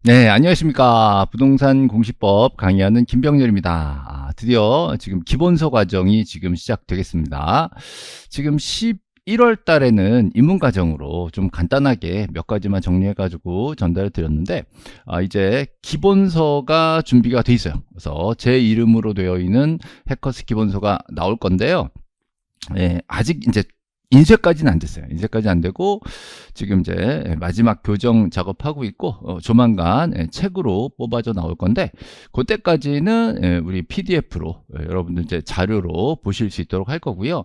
네, 안녕하십니까. 부동산 공시법 강의하는 김병렬입니다. 드디어 지금 기본서 과정이 지금 시작되겠습니다. 지금 11월 달에는 입문 과정으로 좀 간단하게 몇 가지만 정리해가지고 전달해 드렸는데, 이제 기본서가 준비가 돼 있어요. 그래서 제 이름으로 되어 있는 해커스 기본서가 나올 건데요. 예, 아직 이제 인쇄까지는 안 됐어요. 인쇄까지 안 되고 지금 이제 마지막 교정 작업하고 있고 조만간 책으로 뽑아져 나올 건데 그때까지는 우리 PDF로 여러분들 이제 자료로 보실 수 있도록 할 거고요.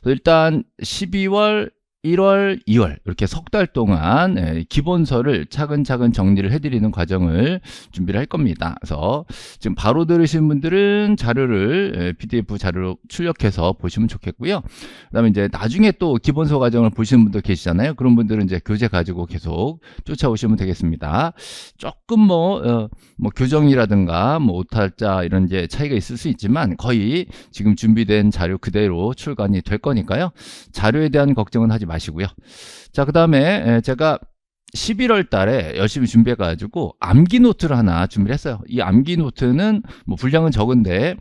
일단 12월 1월, 2월 이렇게 석 달 동안 기본서를 차근차근 정리를 해드리는 과정을 준비를 할 겁니다. 그래서 지금 바로 들으신 분들은 자료를 PDF 자료로 출력해서 보시면 좋겠고요. 그다음에 이제 나중에 또 기본서 과정을 보시는 분들 계시잖아요. 그런 분들은 이제 교재 가지고 계속 쫓아오시면 되겠습니다. 조금 뭐 교정이라든가 뭐 오탈자 이런 이제 차이가 있을 수 있지만 거의 지금 준비된 자료 그대로 출간이 될 거니까요. 자료에 대한 걱정은 하지 마시고요. 자, 그 다음에 제가 11월 달에 열심히 준비해 가지고 암기 노트를 하나 준비를 했어요. 이 암기 노트는 뭐 분량은 적은데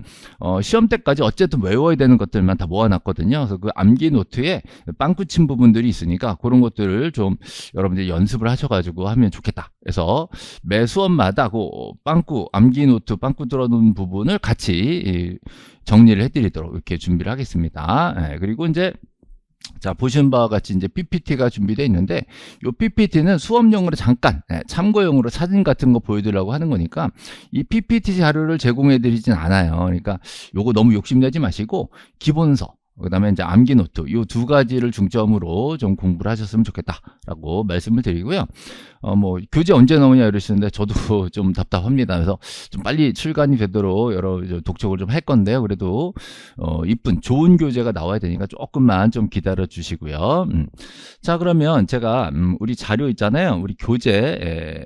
시험 때까지 어쨌든 외워야 되는 것들만 다 모아놨거든요. 그래서 그 암기 노트에 빵꾸 친 부분들이 있으니까 그런 것들을 좀 여러분들이 연습을 하셔가지고 하면 좋겠다. 그래서 매 수업마다 그 빵꾸 암기 노트 빵꾸 들어놓은 부분을 같이 정리를 해드리도록 이렇게 준비를 하겠습니다. 그리고 이제 자, 보신 바와 같이 이제 PPT가 준비되어 있는데, 이 PPT는 수업용으로 잠깐, 참고용으로 사진 같은 거 보여드리려고 하는 거니까, 이 PPT 자료를 제공해 드리진 않아요. 그러니까, 요거 너무 욕심내지 마시고, 기본서, 그 다음에 이제 암기 노트, 이 두 가지를 중점으로 좀 공부를 하셨으면 좋겠다라고 말씀을 드리고요. 뭐, 교재 언제 나오냐 이러시는데, 저도 좀 답답합니다. 그래서 좀 빨리 출간이 되도록 여러 독촉을 좀 할 건데요. 그래도, 이쁜, 좋은 교재가 나와야 되니까 조금만 좀 기다려 주시고요. 자, 그러면 제가, 우리 자료 있잖아요. 우리 교재,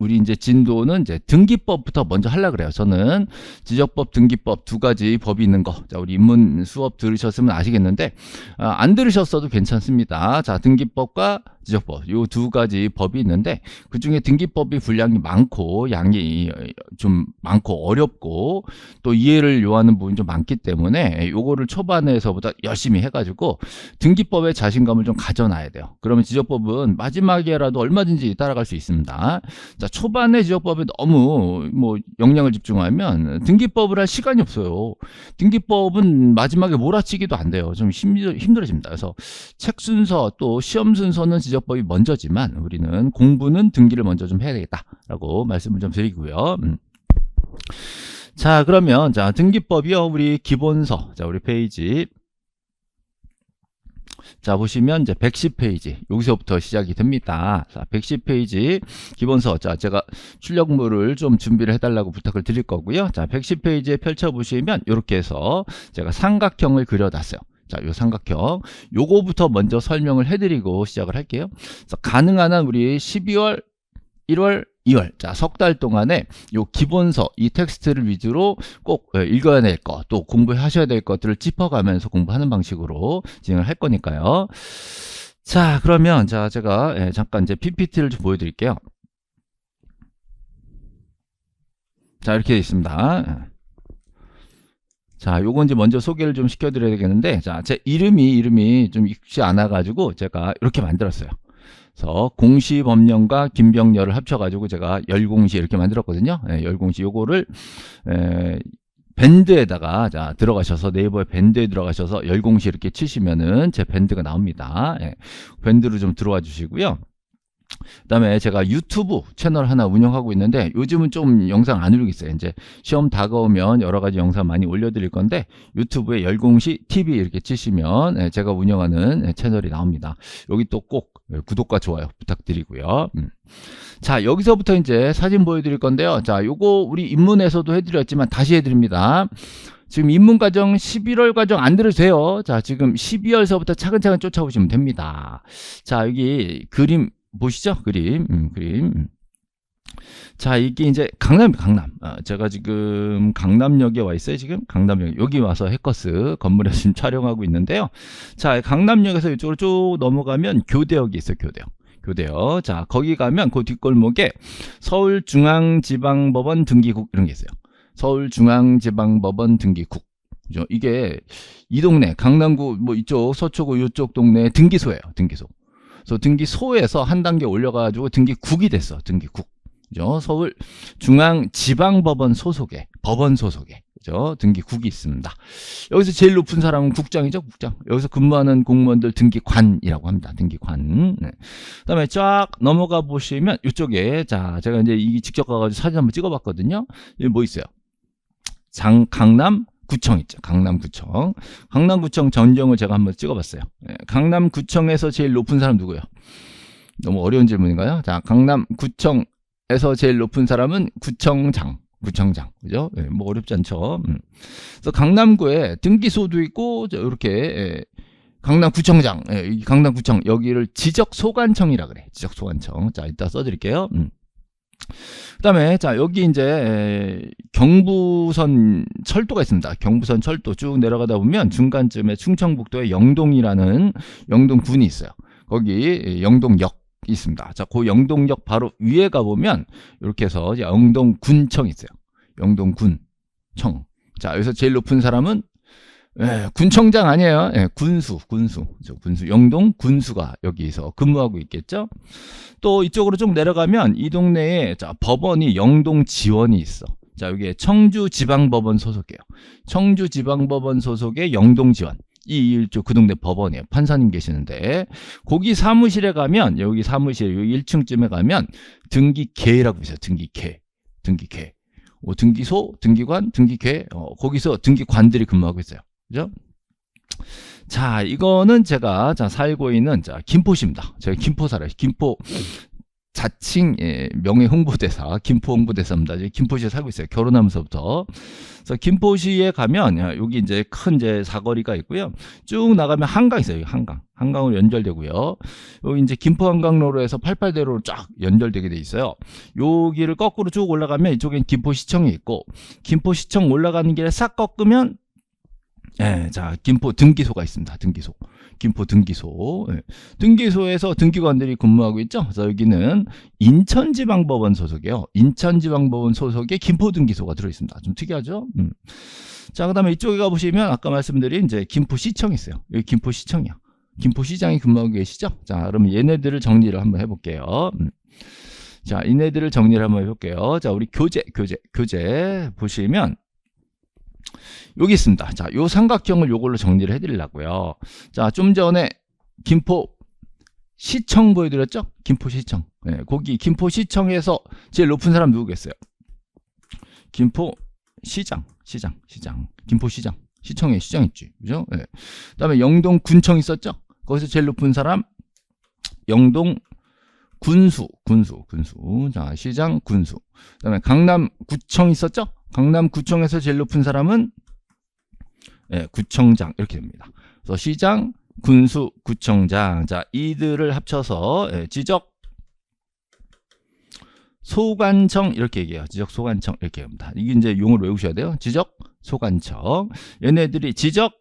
우리 이제 진도는 이제 등기법부터 먼저 하려고 그래요. 저는 지적법, 등기법 두 가지 법이 있는 거. 자, 우리 입문 수업 들으셨으면 아시겠는데, 안 들으셨어도 괜찮습니다. 자, 등기법과 지적법, 요 두 가지 법이 있는데, 그 중에 등기법이 분량이 많고, 양이 좀 많고, 어렵고, 또 이해를 요하는 부분이 좀 많기 때문에, 요거를 초반에서부터 열심히 해가지고, 등기법에 자신감을 좀 가져놔야 돼요. 그러면 지적법은 마지막에라도 얼마든지 따라갈 수 있습니다. 자, 초반에 지적법에 너무 뭐 역량을 집중하면 등기법을 할 시간이 없어요. 등기법은 마지막에 몰아치기도 안 돼요. 좀 힘들어집니다. 그래서 책 순서 또 시험 순서는 지적법이 먼저지만 우리는 공부는 등기를 먼저 좀 해야 되겠다라고 말씀을 좀 드리고요. 자, 그러면 자, 등기법이요. 우리 기본서. 자, 우리 페이지 자, 보시면 이제 110페이지 여기서부터 시작이 됩니다. 자, 110페이지 기본서. 자, 제가 출력물을 좀 준비를 해달라고 부탁을 드릴 거고요. 자, 110페이지에 펼쳐보시면 이렇게 해서 제가 삼각형을 그려놨어요. 자, 요 삼각형 요거부터 먼저 설명을 해드리고 시작을 할게요. 그래서 가능한 한 우리 12월 1월, 2월, 자, 석 달 동안에 요 기본서, 이 텍스트를 위주로 꼭 읽어야 될 것, 또 공부하셔야 될 것들을 짚어가면서 공부하는 방식으로 진행을 할 거니까요. 자, 그러면, 자, 제가 잠깐 이제 PPT를 좀 보여드릴게요. 자, 이렇게 되어 있습니다. 자, 요건 이제 먼저 소개를 좀 시켜드려야 되겠는데, 자, 제 이름이 좀 익지 않아가지고 제가 이렇게 만들었어요. 그래서 공시법령과 김병렬을 합쳐가지고 제가 열공시 이렇게 만들었거든요. 열공시 요거를 밴드에다가 자 들어가셔서 네이버에 밴드에 들어가셔서 열공시 이렇게 치시면은 제 밴드가 나옵니다. 밴드로 좀 들어와 주시고요. 그 다음에 제가 유튜브 채널 하나 운영하고 있는데 요즘은 좀 영상 안 올리고 있어요. 이제 시험 다가오면 여러 가지 영상 많이 올려드릴 건데 유튜브에 열공시 TV 이렇게 치시면 제가 운영하는 채널이 나옵니다. 여기 또 꼭 구독과 좋아요 부탁드리고요. 자, 여기서부터 이제 사진 보여드릴 건데요. 자, 요거 우리 입문에서도 해드렸지만 다시 해드립니다. 지금 입문 과정 11월 과정 안 들어도 돼요. 자, 지금 12월서부터 차근차근 쫓아오시면 됩니다. 자, 여기 그림 보시죠? 그림. 자, 이게 이제 강남. 제가 지금 강남역에 와 있어요. 지금 강남역. 여기 와서 해커스 건물에 지금 촬영하고 있는데요. 자, 강남역에서 이쪽으로 쭉 넘어가면 교대역이 있어요. 교대역. 교대요. 자, 거기 가면 그 뒷골목에 서울중앙지방법원 등기국 이런 게 있어요. 서울중앙지방법원 등기국. 그죠? 이게 이 동네 강남구 뭐 이쪽 서초구 이쪽 동네 등기소예요. 등기소. 그래서 등기소에서 한 단계 올려가지고 등기국이 됐어. 등기국. 그죠? 서울중앙지방법원 소속의 법원 소속의 그죠? 등기국이 있습니다. 여기서 제일 높은 사람은 국장이죠. 국장. 여기서 근무하는 공무원들 등기관이라고 합니다. 등기관. 네. 그다음에 쫙 넘어가 보시면 이쪽에 자 제가 이제 이 직접 가가지고 사진 한번 찍어봤거든요. 여기 뭐 있어요? 강남구청 있죠. 강남구청. 강남구청 전경을 제가 한번 찍어봤어요. 네. 강남구청에서 제일 높은 사람 누구예요? 너무 어려운 질문인가요? 자, 강남구청에서 제일 높은 사람은 구청장. 그죠? 예, 뭐 어렵지 않죠. 그래서 강남구에 등기소도 있고 이렇게 강남구청장, 강남구청 여기를 지적소관청이라 그래. 지적소관청. 자, 이따 써드릴게요. 그다음에 자 여기 이제 경부선 철도가 있습니다. 경부선 철도 쭉 내려가다 보면 중간쯤에 충청북도에 영동이라는 영동군이 있어요. 거기 영동역 있습니다. 자, 그 영동역 바로 위에 가보면 이렇게 해서 영동군청이 있어요. 영동군청. 자, 여기서 제일 높은 사람은 군청장 아니에요. 군수. 영동 군수가 여기서 근무하고 있겠죠. 또 이쪽으로 쭉 내려가면 이 동네에 자, 법원이 영동지원이 있어. 자, 여기에 청주지방법원 소속이에요. 청주지방법원 소속의 영동지원. 이쪽 그 동네 법원이에요. 판사님 계시는데 거기 사무실에 가면 여기 사무실 여기 1층쯤에 가면 등기계라고 있어요. 등기계. 등기소, 등기관, 등기계 거기서 등기관들이 근무하고 있어요. 그죠? 자, 이거는 제가 살고 있는 김포시입니다. 제가 김포 살아요. 김포 자칭 명예 홍보대사, 김포 홍보대사입니다. 김포시에 살고 있어요. 결혼하면서부터. 그래서 김포시에 가면 여기 이제 큰 사거리가 있고요. 쭉 나가면 한강 있어요. 한강으로 연결되고요. 여기 이제 김포 한강로로에서 88대로로 쫙 연결되게 돼 있어요. 여기를 거꾸로 쭉 올라가면 이쪽엔 김포시청이 있고 김포시청 올라가는 길에 싹 꺾으면 자, 김포 등기소가 있습니다. 김포 등기소. 등기소에서 등기관들이 근무하고 있죠. 그래서 여기는 인천지방법원 소속이에요. 인천지방법원 소속의 김포 등기소가 들어있습니다. 좀 특이하죠? 자, 그 다음에 이쪽에 가보시면 아까 말씀드린 이제 김포시청이 있어요. 여기 김포시청이요. 김포시장이 근무하고 계시죠? 자, 그러면 얘네들을 정리를 한번 해볼게요. 자, 얘네들을 정리를 한번 해볼게요. 자, 우리 교재 보시면 여기 있습니다. 자, 요 삼각형을 요걸로 정리를 해드리려고요. 자, 좀 전에 김포시청 보여드렸죠? 김포시청. 거기 김포시청에서 제일 높은 사람 누구겠어요? 김포시장. 김포시장. 시청에 시장 있지. 그죠? 그 다음에 영동군청 있었죠? 거기서 제일 높은 사람 영동군수. 자, 시장 군수. 그 다음에 강남구청 있었죠? 강남구청에서 제일 높은 사람은 구청장 이렇게 됩니다. 그래서 시장, 군수, 구청장. 자, 이들을 합쳐서 지적 소관청 이렇게 얘기해요. 지적 소관청 이렇게 합니다. 이게 이제 용어를 외우셔야 돼요. 지적 소관청. 얘네들이 지적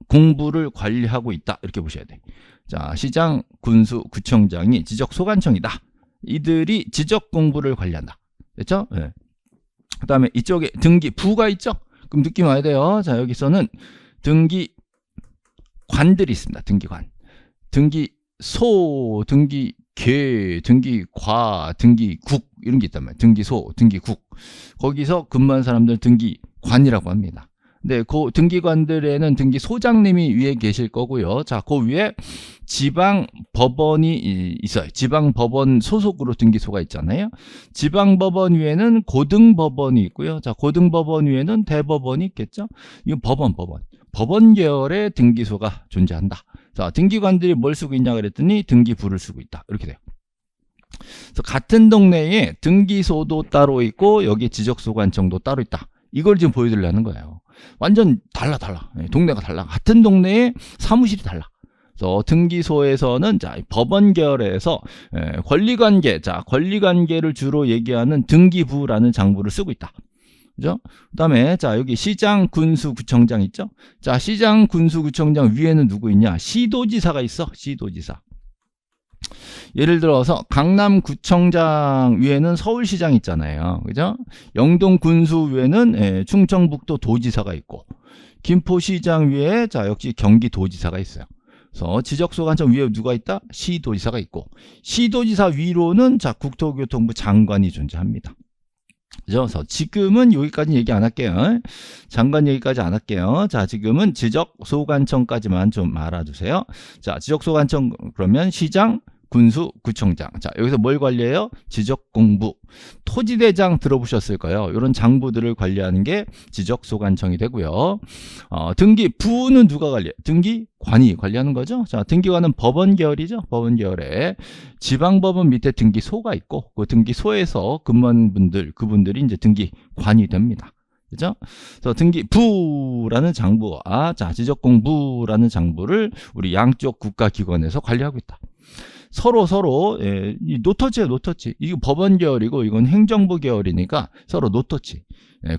공부를 관리하고 있다 이렇게 보셔야 돼. 자, 시장, 군수, 구청장이 지적 소관청이다. 이들이 지적 공부를 관리한다. 됐죠? 그 다음에 이쪽에 등기부가 있죠? 그럼 느낌 와야 돼요. 자, 여기서는 등기관들이 있습니다. 등기관. 등기소, 등기계, 등기과, 등기국 이런 게 있단 말이에요. 등기소, 등기국. 거기서 근무하는 사람들 등기관이라고 합니다. 네, 그 등기관들에는 등기소장님이 위에 계실 거고요. 자, 그 위에 지방법원이 있어요. 지방법원 소속으로 등기소가 있잖아요. 지방법원 위에는 고등법원이 있고요. 자, 고등법원 위에는 대법원이 있겠죠. 이건 법원 계열의 등기소가 존재한다. 자, 등기관들이 뭘 쓰고 있냐 그랬더니 등기부를 쓰고 있다. 이렇게 돼요. 그래서 같은 동네에 등기소도 따로 있고 여기 지적소관청도 따로 있다. 이걸 지금 보여드리려는 거예요. 완전 달라. 동네가 달라. 같은 동네에 사무실이 달라. 그래서 등기소에서는 자, 법원 계열에서 권리관계, 자, 권리관계를 주로 얘기하는 등기부라는 장부를 쓰고 있다. 그죠? 그 다음에 자, 여기 시장, 군수, 구청장 있죠? 자, 시장, 군수, 구청장 위에는 누구 있냐? 시도지사가 있어. 시도지사. 예를 들어서 강남구청장 위에는 서울시장 있잖아요. 그죠? 영동군수 위에는 충청북도 도지사가 있고, 김포시장 위에 자 역시 경기도지사가 있어요. 그래서 지적소관청 위에 누가 있다? 시도지사가 있고, 시도지사 위로는 자 국토교통부 장관이 존재합니다. 그래서 지금은 여기까지 얘기 안 할게요. 장관 얘기까지 안 할게요. 자, 지금은 지적소관청까지만 좀 알아두세요. 자, 지적소관청 그러면 시장, 군수, 구청장. 자, 여기서 뭘 관리해요? 지적공부. 토지대장 들어보셨을 거예요. 이런 장부들을 관리하는 게 지적소관청이 되고요. 등기부는 누가 관리해요? 등기관이 관리하는 거죠. 자, 등기관은 법원 계열이죠. 법원 계열에 지방법원 밑에 등기소가 있고, 그 등기소에서 근무하는 분들, 그분들이 이제 등기관이 됩니다. 그죠? 그래서 등기부라는 장부와 자, 지적공부라는 장부를 우리 양쪽 국가기관에서 관리하고 있다. 서로 이 노터치예요, 노터치. 이거 법원 계열이고 이건 행정부 계열이니까 서로 노터치.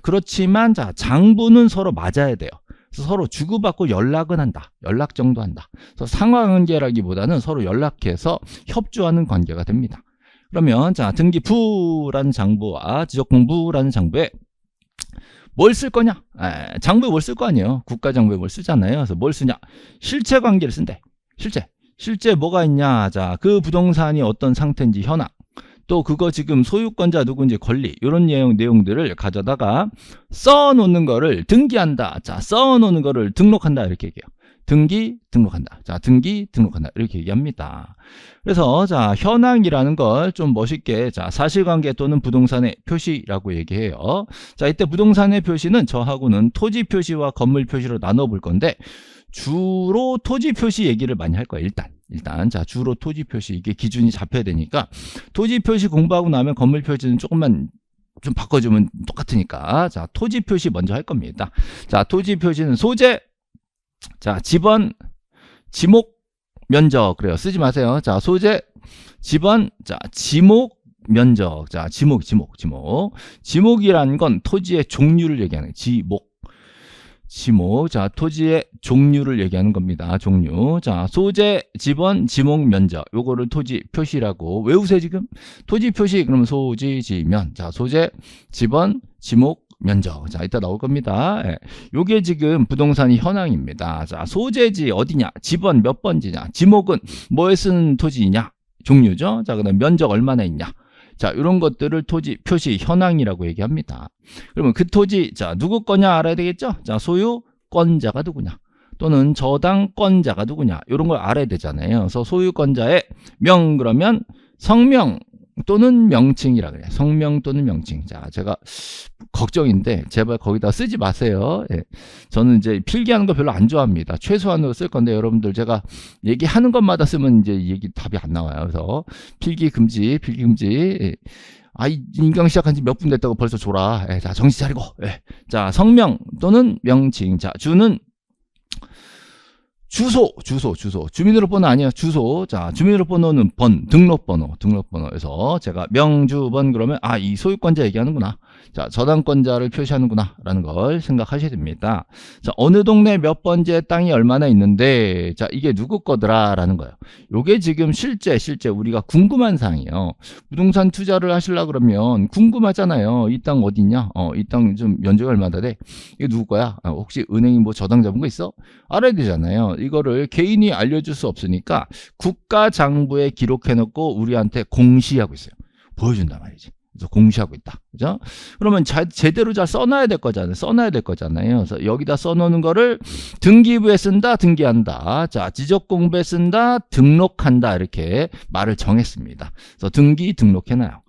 그렇지만 자, 장부는 서로 맞아야 돼요. 그래서 서로 주고받고 연락은 한다. 연락 정도 한다. 그래서 상하관계라기보다는 서로 연락해서 협조하는 관계가 됩니다. 그러면 자, 등기부라는 장부와 지적공부라는 장부에 뭘 쓸 거냐? 장부에 뭘 쓸 거 아니에요. 국가장부에 뭘 쓰잖아요. 그래서 뭘 쓰냐? 실체관계를 쓴대. 실제 뭐가 있냐? 자, 그 부동산이 어떤 상태인지 현황, 또 그거 지금 소유권자 누구인지 권리, 이런 내용들을 가져다가 써놓는 거를 등기한다. 자, 써놓는 거를 등록한다. 이렇게 얘기해요. 등록한다. 자, 등록한다. 이렇게 얘기합니다. 그래서 자, 현황이라는 걸 좀 멋있게 자, 사실관계 또는 부동산의 표시라고 얘기해요. 자, 이때 부동산의 표시는 저하고는 토지 표시와 건물 표시로 나눠볼 건데, 주로 토지 표시 얘기를 많이 할 거예요. 일단 자, 주로 토지 표시, 이게 기준이 잡혀야 되니까 토지 표시 공부하고 나면 건물 표시는 조금만 좀 바꿔주면 똑같으니까 자, 토지 표시 먼저 할 겁니다. 자, 토지 표시는 소재, 자, 지번, 지목, 면적. 그래요. 쓰지 마세요. 자, 소재, 지번, 자, 지목, 면적. 자, 지목이라는 건 토지의 종류를 얘기하는 거예요. 지목. 자, 토지의 종류를 얘기하는 겁니다. 종류. 자, 소재, 지번, 지목, 면적. 요거를 토지 표시라고 외우세요, 지금. 토지 표시, 그러면 소지, 지면. 자, 소재, 지번, 지목, 면적. 자, 이따 나올 겁니다. 요게 지금 부동산이 현황입니다. 자, 소재지 어디냐? 지번 몇 번지냐? 지목은 뭐에 쓰는 토지냐? 종류죠. 자, 그다음 면적 얼마나 있냐? 자, 이런 것들을 토지 표시 현황이라고 얘기합니다. 그러면 그 토지, 자, 누구 거냐 알아야 되겠죠? 자, 소유권자가 누구냐? 또는 저당권자가 누구냐? 이런 걸 알아야 되잖아요. 그래서 소유권자의 명, 그러면 성명 또는 명칭이라 그래요. 성명 또는 명칭. 자, 제가 걱정인데 제발 거기다 쓰지 마세요. 저는 이제 필기하는 거 별로 안 좋아합니다. 최소한으로 쓸 건데 여러분들 제가 얘기하는 것마다 쓰면 이제 얘기 답이 안 나와요. 그래서 필기 금지. 인강 시작한 지 몇 분 됐다고 벌써 졸아. 자, 정신 차리고. 자, 성명 또는 명칭. 자, 주는 주소. 주민등록번호 아니야. 주소. 자, 주민등록번호는 등록번호에서 제가 명주번 그러면 이 소유권자 얘기하는구나. 자, 저당권자를 표시하는구나 라는 걸 생각하셔야 됩니다. 자, 어느 동네 몇 번째 땅이 얼마나 있는데, 자, 이게 누구 거더라 라는 거예요. 요게 지금 실제 우리가 궁금한 사항이에요. 부동산 투자를 하시려고 그러면 궁금하잖아요. 이 땅 어딨냐? 이 땅 좀 면적이 얼마나 돼? 이게 누구 거야? 혹시 은행이 뭐 저당 잡은 거 있어? 알아야 되잖아요. 이거를 개인이 알려줄 수 없으니까 국가장부에 기록해놓고 우리한테 공시하고 있어요. 보여준단 말이지. 그래서 공시하고 있다. 그죠? 그러면 제대로 잘 써놔야 될 거잖아요. 그래서 여기다 써놓는 거를 등기부에 쓴다, 등기한다. 자, 지적공부에 쓴다, 등록한다. 이렇게 말을 정했습니다. 그래서 등록해놔요.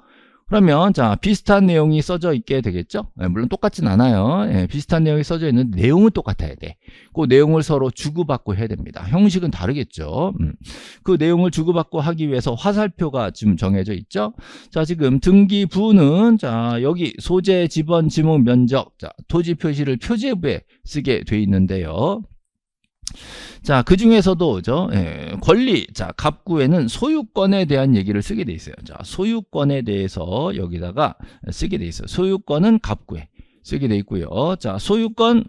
그러면 자, 비슷한 내용이 써져 있게 되겠죠? 물론 똑같진 않아요. 비슷한 내용이 써져 있는데 내용은 똑같아야 돼. 그 내용을 서로 주고받고 해야 됩니다. 형식은 다르겠죠. 그 내용을 주고받고 하기 위해서 화살표가 지금 정해져 있죠. 자, 지금 등기부는 자, 여기 소재, 지번, 지목, 면적, 자, 토지 표시를 표제부에 쓰게 돼 있는데요. 자, 그 중에서도 권리, 자, 갑구에는 소유권에 대한 얘기를 쓰게 돼 있어요. 자, 소유권에 대해서 여기다가 쓰게 돼 있어요. 소유권은 갑구에 쓰게 돼 있고요. 자, 소유권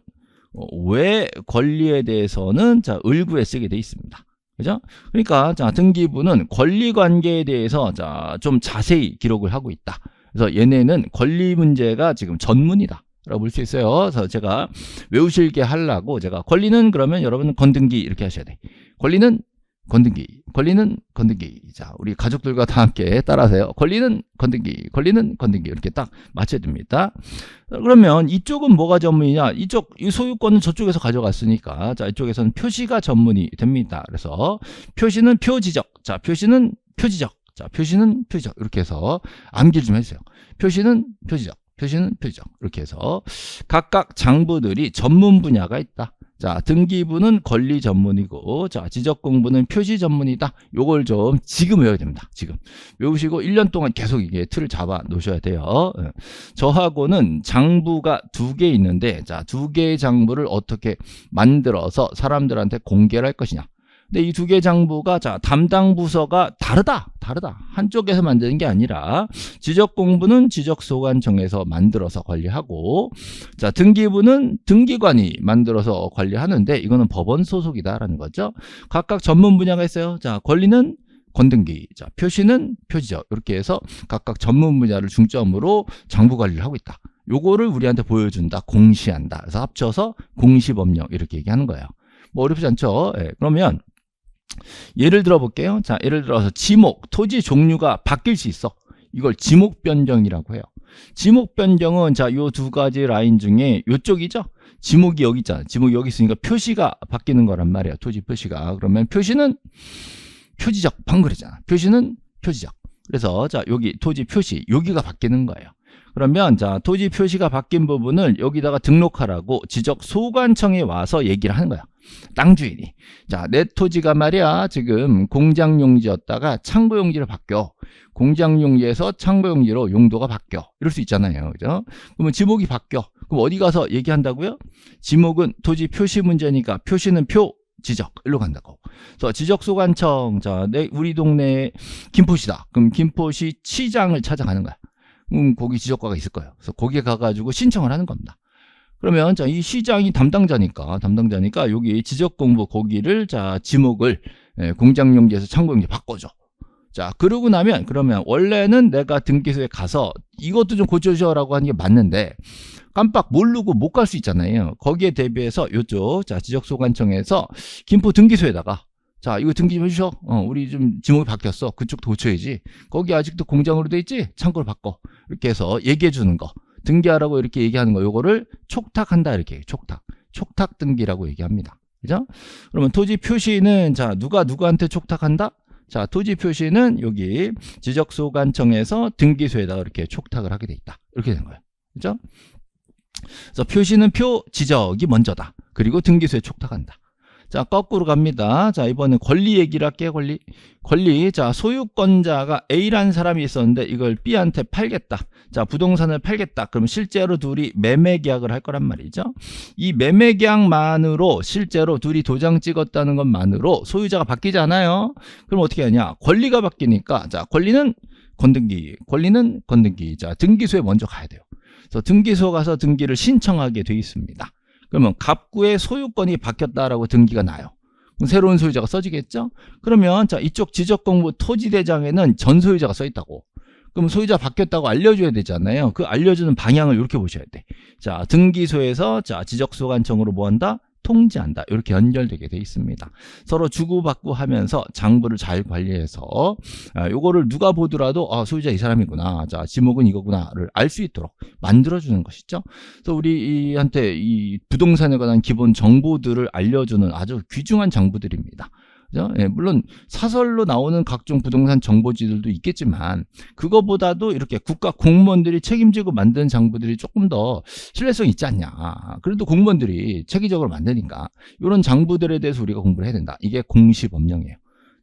외 권리에 대해서는 자, 을구에 쓰게 돼 있습니다. 그죠? 그러니까 자, 등기부는 권리 관계에 대해서 자, 좀 자세히 기록을 하고 있다. 그래서 얘네는 권리 문제가 지금 전문이다 라고 볼 수 있어요. 그래서 제가 외우실게 하려고 제가 권리는 그러면 여러분 건등기 이렇게 하셔야 돼. 권리는 건등기, 권리는 건등기. 자, 우리 가족들과 다 함께 따라하세요. 권리는 건등기, 권리는 건등기. 이렇게 딱 맞춰야 됩니다. 그러면 이쪽은 뭐가 전문이냐? 이쪽, 이 소유권은 저쪽에서 가져갔으니까. 자, 이쪽에서는 표시가 전문이 됩니다. 그래서 표시는 표지적. 자, 표시는 표지적. 자, 표시는 표지적. 이렇게 해서 암기를 좀 해주세요. 표시는 표지적. 표시는 표지적. 이렇게 해서 각각 장부들이 전문 분야가 있다. 자, 등기부는 권리 전문이고, 자, 지적공부는 표시 전문이다. 요걸 좀 지금 외워야 됩니다. 지금. 외우시고 1년 동안 계속 이게 틀을 잡아 놓으셔야 돼요. 저하고는 장부가 2개 있는데, 자, 2개의 장부를 어떻게 만들어서 사람들한테 공개를 할 것이냐. 근데 이 2개 장부가 자, 담당 부서가 다르다. 한쪽에서 만드는 게 아니라 지적공부는 지적소관청에서 만들어서 관리하고, 자, 등기부는 등기관이 만들어서 관리하는데 이거는 법원 소속이다라는 거죠. 각각 전문 분야가 있어요. 자, 권리는 건등기, 자, 표시는 표지적. 이렇게 해서 각각 전문 분야를 중점으로 장부 관리를 하고 있다. 요거를 우리한테 보여준다. 공시한다. 그래서 합쳐서 공시법령 이렇게 얘기하는 거예요. 뭐 어렵지 않죠? 예, 그러면 예를 들어 볼게요. 자, 예를 들어서 지목, 토지 종류가 바뀔 수 있어. 이걸 지목 변경이라고 해요. 지목 변경은 자, 요 2가지 라인 중에 요쪽이죠. 지목이 여기 있잖아. 지목이 여기 있으니까 표시가 바뀌는 거란 말이에요. 토지 표시가. 그러면 표시는 표지적, 방금 그랬잖아. 표시는 표지적. 그래서 자, 여기 토지 표시, 여기가 바뀌는 거예요. 그러면 자, 토지 표시가 바뀐 부분을 여기다가 등록하라고 지적 소관청에 와서 얘기를 하는 거야. 땅 주인이. 자, 내 토지가 말이야, 지금 공장용지였다가 창고용지로 바뀌어. 공장용지에서 창고용지로 용도가 바뀌어. 이럴 수 있잖아요. 그죠? 그러면 지목이 바뀌어. 그럼 어디 가서 얘기한다고요? 지목은 토지 표시 문제니까 표시는 지적, 일로 간다고. 그래서 지적소관청, 자, 우리 동네 김포시다. 그럼 김포시 시장을 찾아가는 거야. 거기 지적과가 있을 거예요. 그래서 거기에 가가지고 신청을 하는 겁니다. 그러면 자, 이 시장이 담당자니까 여기 지적공부 거기를 자, 지목을 공장용지에서 창고용지 바꿔줘. 자, 그러고 나면 그러면 원래는 내가 등기소에 가서 이것도 좀 고쳐줘라고 하는 게 맞는데 깜빡 모르고 못 갈 수 있잖아요. 거기에 대비해서 요쪽 자, 지적소관청에서 김포 등기소에다가 자, 이거 등기 좀 해주셔. 우리 좀 지목이 바뀌었어. 그쪽 고쳐야지. 거기 아직도 공장으로 돼 있지? 창고를 바꿔. 이렇게 해서 얘기해 주는 거. 등기하라고 이렇게 얘기하는 거. 요거를 촉탁한다. 이렇게 촉탁 등기라고 얘기합니다. 그죠? 그러면 토지 표시는 자, 누구한테 촉탁한다? 자, 토지 표시는 여기 지적소관청에서 등기소에다가 이렇게 촉탁을 하게 돼 있다. 이렇게 된 거예요. 그죠? 그래서 표시는 지적이 먼저다. 그리고 등기소에 촉탁한다. 자, 거꾸로 갑니다. 자, 이번엔 권리 얘기를 할게요. 권리. 자, 소유권자가 A라는 사람이 있었는데 이걸 B한테 팔겠다. 자, 부동산을 팔겠다. 그럼 실제로 둘이 매매 계약을 할 거란 말이죠. 이 매매 계약만으로 실제로 둘이 도장 찍었다는 것만으로 소유자가 바뀌지 않아요. 그럼 어떻게 하냐? 권리가 바뀌니까 자, 권리는 건등기. 자, 등기소에 먼저 가야 돼요. 그래서 등기소 가서 등기를 신청하게 돼 있습니다. 그러면 갑구의 소유권이 바뀌었다라고 등기가 나요. 그럼 새로운 소유자가 써지겠죠? 그러면 자, 이쪽 지적공부 토지대장에는 전 소유자가 써 있다고. 그럼 소유자 바뀌었다고 알려줘야 되잖아요. 그 알려주는 방향을 이렇게 보셔야 돼. 자, 등기소에서 자, 지적소관청으로 뭐 한다? 통지한다. 이렇게 연결되게 돼 있습니다. 서로 주고받고 하면서 장부를 잘 관리해서 요거를 누가 보더라도 소유자 이 사람이구나. 자, 지목은 이거구나를 알 수 있도록 만들어주는 것이죠. 그래서 우리한테 이 부동산에 관한 기본 정보들을 알려주는 아주 귀중한 장부들입니다. 그죠? 예, 물론 사설로 나오는 각종 부동산 정보지들도 있겠지만 그거보다도 이렇게 국가 공무원들이 책임지고 만든 장부들이 조금 더 신뢰성이 있지 않냐. 그래도 공무원들이 체계적으로 만드니까 이런 장부들에 대해서 우리가 공부를 해야 된다. 이게 공시법령이에요.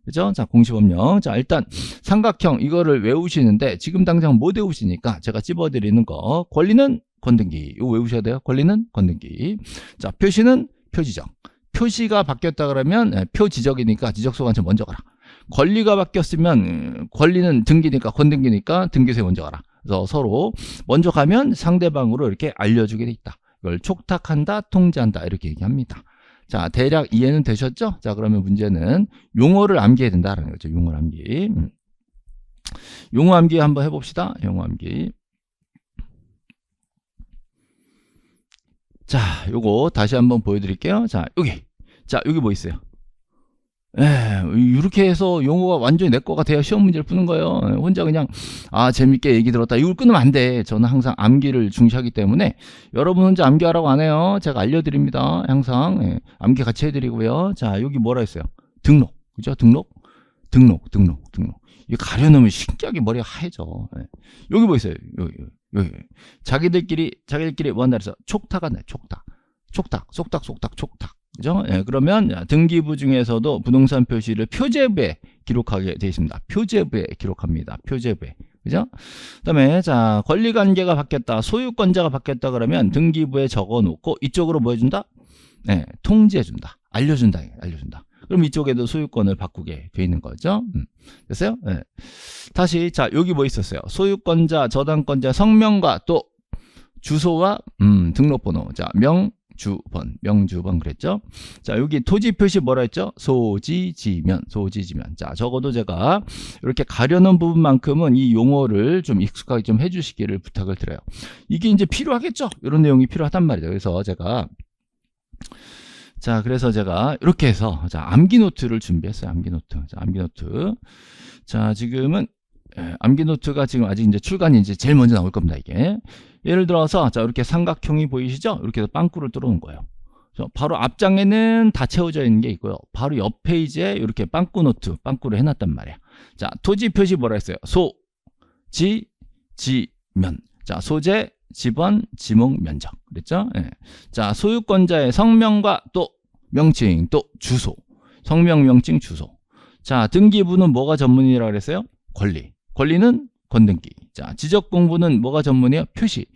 그죠? 자, 공시법령. 자, 일단 삼각형 이거를 외우시는데 지금 당장 못 외우시니까 제가 찝어드리는 거. 권리는 건등기. 이거 외우셔야 돼요. 권리는 건등기. 자, 표시는 표지적. 표시가 바뀌었다 그러면 표지적이니까 지적소관청 먼저 가라. 권리가 바뀌었으면 권리는 등기니까 건등기니까 등기소에 먼저 가라. 그래서 서로 먼저 가면 상대방으로 이렇게 알려주게 돼 있다. 이걸 촉탁한다, 통지한다 이렇게 얘기합니다. 자, 대략 이해는 되셨죠? 자, 그러면 문제는 용어를 암기해야 된다라는 거죠. 용어를 암기. 용어 암기 한번 해봅시다. 용어 암기. 자, 요거 다시 한번 보여드릴게요. 자, 여기 뭐 있어요? 이렇게 해서 용어가 완전히 내 거가 돼야 시험 문제를 푸는 거예요. 혼자 그냥 재밌게 얘기 들었다 이걸 끊으면 안 돼. 저는 항상 암기를 중시하기 때문에 여러분 혼자 암기하라고 안 해요. 제가 알려드립니다. 항상 암기 같이 해드리고요. 자, 여기 뭐라 했어요? 등록, 그죠? 등록. 이거 가려놓으면 신기하게 머리가 하얘져. 여기 뭐 있어요? 여기 자기들끼리 뭐 한다 그래서 촉탁 한다. 촉탁. 그죠? 그러면 등기부 중에서도 부동산 표시를 표제부에 기록하게 되어 있습니다. 표제부에 기록합니다. 표제부에. 그죠? 그다음에 자, 권리관계가 바뀌었다. 소유권자가 바뀌었다 그러면 등기부에 적어 놓고 이쪽으로 뭐 해준다? 통지해 준다. 알려준다. 그럼 이쪽에도 소유권을 바꾸게 돼 있는 거죠. 됐어요? 다시 자, 여기 뭐 있었어요? 소유권자, 저당권자 성명과 또 주소와 등록번호. 자, 명주번 그랬죠. 자, 여기 토지 표시 뭐라 했죠? 소지지면. 자, 적어도 제가 이렇게 가려놓은 부분만큼은 이 용어를 좀 익숙하게 좀 해주시기를 부탁을 드려요. 이게 이제 필요하겠죠? 이런 내용이 필요하단 말이죠. 그래서 제가 이렇게 해서 자, 암기 노트를 준비했어요. 암기 노트. 자, 지금은 암기 노트가 지금 아직 이제 출간이 이제 제일 먼저 나올 겁니다. 이게 예를 들어서 자, 이렇게 삼각형이 보이시죠? 이렇게 해서 빵꾸를 뚫어놓은 거예요. 바로 앞장에는 다 채워져 있는 게 있고요. 바로 옆 페이지에 이렇게 빵꾸를 해놨단 말이에요. 자, 토지 표시 뭐라 했어요? 지면. 자, 소재, 지번, 지목, 면적. 그랬죠? 자, 소유권자의 성명과 또 명칭, 또 주소. 성명, 명칭, 주소. 자, 등기부는 뭐가 전문이라고 그랬어요? 권리는 건등기. 자, 지적공부는 뭐가 전문이에요? 표시,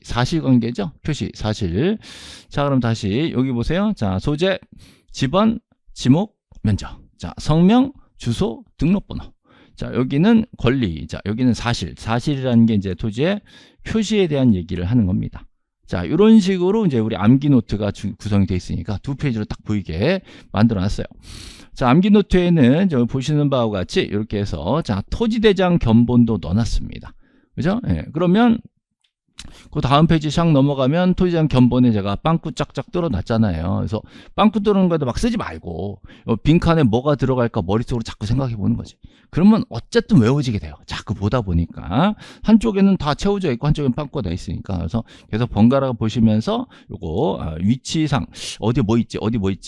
사실관계죠? 표시, 사실. 자, 그럼 다시 여기 보세요. 자, 소재, 지번, 지목, 면적. 자, 성명, 주소, 등록번호. 자, 여기는 권리. 자, 여기는 사실이라는 게 이제 토지의 표시에 대한 얘기를 하는 겁니다. 자, 이런 식으로 이제 우리 암기 노트가 구성이 되어 있으니까 두 페이지로 딱 보이게 만들어 놨어요. 자, 암기 노트에는 저 보시는 바와 같이 이렇게 해서 자, 토지대장 견본도 넣어놨습니다. 그죠? 그러면 그 다음 페이지 샥 넘어가면 토지대장 견본에 제가 빵꾸 짝짝 뚫어놨잖아요. 그래서 빵꾸 뚫는 거에도 막 쓰지 말고 빈칸에 뭐가 들어갈까 머릿속으로 자꾸 생각해 보는 거지. 그러면 어쨌든 외워지게 돼요. 자꾸 보다 보니까 한쪽에는 다 채워져 있고 한쪽에는 빵꾸가 나 있으니까. 그래서 계속 번갈아 보시면서 요거 위치상 어디 뭐 있지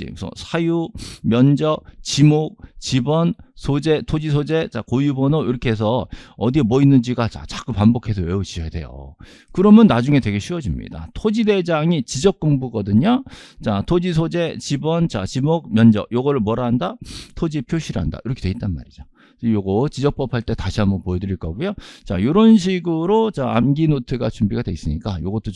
그래서 사유, 면적, 지목, 지번, 소재, 토지 소재, 자, 고유번호 이렇게 해서 어디에 뭐 있는지가 자꾸 반복해서 외우셔야 돼요. 그러면 나중에 되게 쉬워집니다. 토지대장이 지적공부거든요. 자, 토지 소재, 지번, 자, 지목, 면적 요거를 뭐라 한다? 토지 표시를 한다. 이렇게 돼 있단 말이죠. 요거 지적법 할 때 다시 한번 보여드릴 거고요. 자, 요런 식으로 자, 암기 노트가 준비가 돼 있으니까 요것도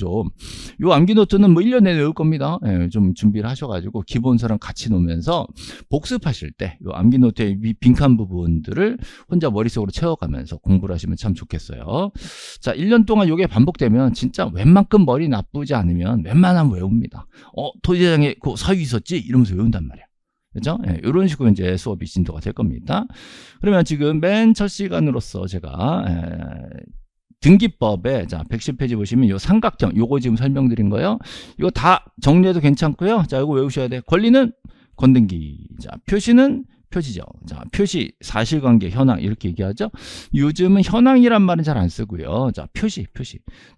요 암기 노트는 뭐 1년 내내 외울 겁니다. 좀 준비를 하셔가지고 기본서랑 같이 놓으면서 복습하실 때 요 암기 노트의 빈칸 부분들을 혼자 머릿속으로 채워가면서 공부를 하시면 참 좋겠어요. 자, 1년 동안 요게 반복되면 진짜 웬만큼 머리 나쁘지 않으면 웬만하면 외웁니다. 토지장에 그 사유 있었지? 이러면서 외운단 말이야. 그죠? 이런 식으로 이제 수업이 진도가 될 겁니다. 그러면 지금 맨 첫 시간으로서 제가 등기법에 자 110페이지 보시면 요 삼각형 요거 지금 설명드린 거예요. 이거 다 정리해도 괜찮고요. 자, 이거 외우셔야 돼. 권리는 건등기. 자, 표시는 표지죠. 자, 표시, 사실관계, 현황 이렇게 얘기하죠. 요즘은 현황이란 말은 잘 안 쓰고요. 자, 표시,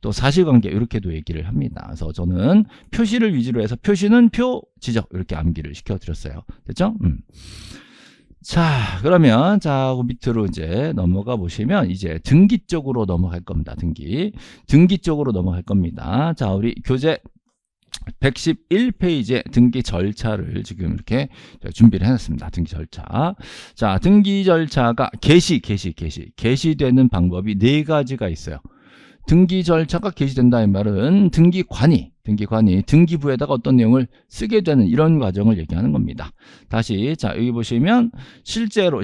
또 사실관계 이렇게도 얘기를 합니다. 그래서 저는 표시를 위주로 해서 표시는 표, 지적 이렇게 암기를 시켜드렸어요. 됐죠? 자, 그러면 자, 그 밑으로 이제 넘어가 보시면 이제 등기 쪽으로 넘어갈 겁니다. 등기 쪽으로 넘어갈 겁니다. 자, 우리 교재 111페이지에 등기 절차를 지금 이렇게 준비를 해놨습니다. 등기 절차. 자, 등기 절차가 게시되는 방법이 4가지가 있어요. 등기 절차가 게시된다는 말은 등기관이 등기관이 등기부에다가 어떤 내용을 쓰게 되는 이런 과정을 얘기하는 겁니다. 다시 자 여기 보시면 실제로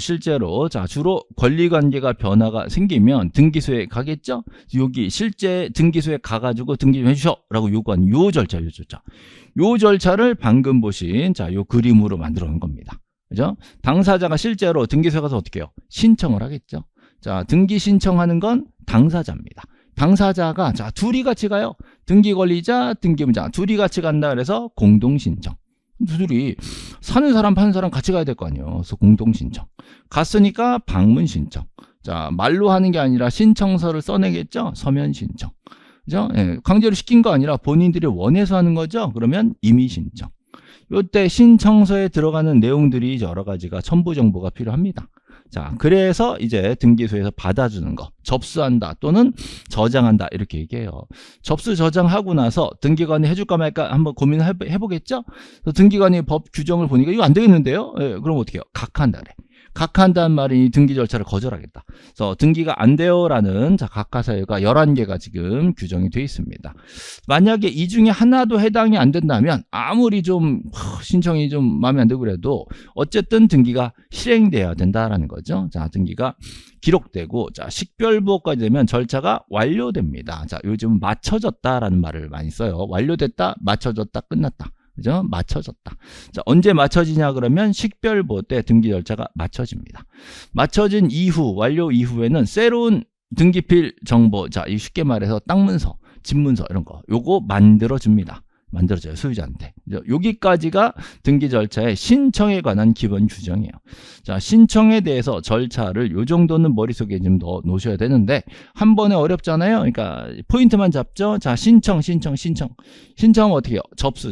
자 주로 권리관계가 변화가 생기면 등기소에 가겠죠. 여기 실제 등기소에 가가지고 등기 좀 해주셔라고 요구한 요 절차를 방금 보신 자 요 그림으로 만들어 놓은 겁니다. 그죠? 당사자가 실제로 등기소에 가서 어떻게 해요? 신청을 하겠죠. 자 등기 신청하는 건 당사자입니다. 당사자가 자 둘이 같이 가요. 등기 권리자, 등기부자 둘이 같이 간다 그래서 공동 신청. 둘이 사는 사람 파는 사람 같이 가야 될 거 아니에요. 그래서 공동 신청. 갔으니까 방문 신청. 자 말로 하는 게 아니라 신청서를 써내겠죠. 서면 신청. 그죠? 예, 강제로 시킨 거 아니라 본인들이 원해서 하는 거죠. 그러면 임의 신청. 이때 신청서에 들어가는 내용들이 여러 가지가 첨부 정보가 필요합니다. 자, 그래서 이제 등기소에서 받아주는 거, 접수한다 또는 저장한다 이렇게 얘기해요. 접수 저장하고 나서 등기관이 해줄까 말까 한번 고민을 해보겠죠? 그래서 등기관이 법 규정을 보니까 이거 안 되겠는데요? 예, 그럼 어떻게 해요? 각하한다 그래. 각하한다는 말이 등기 절차를 거절하겠다. 그래서 등기가 안 돼요라는 자 각하 사유가 11개가 지금 규정이 되어 있습니다. 만약에 이 중에 하나도 해당이 안 된다면 아무리 좀 신청이 좀 마음에 안 들고 그래도 어쨌든 등기가 실행돼야 된다라는 거죠. 자 등기가 기록되고 자 식별부호까지 되면 절차가 완료됩니다. 자 요즘 맞춰졌다라는 말을 많이 써요. 완료됐다, 맞춰졌다, 끝났다. 그죠? 맞춰졌다. 자, 언제 맞춰지냐 그러면 식별부호 때 등기 절차가 맞춰집니다. 맞춰진 이후, 완료 이후에는 새로운 등기필 정보, 자, 쉽게 말해서 땅문서, 집문서 이런 거, 요거 만들어줍니다. 만들어져요, 소유자한테. 여기까지가 등기 절차의 신청에 관한 기본 규정이에요. 자, 신청에 대해서 절차를 요 정도는 머릿속에 좀 넣어 놓으셔야 되는데, 한 번에 어렵잖아요. 그러니까, 포인트만 잡죠. 자, 신청하면 어떻게 해요? 접수.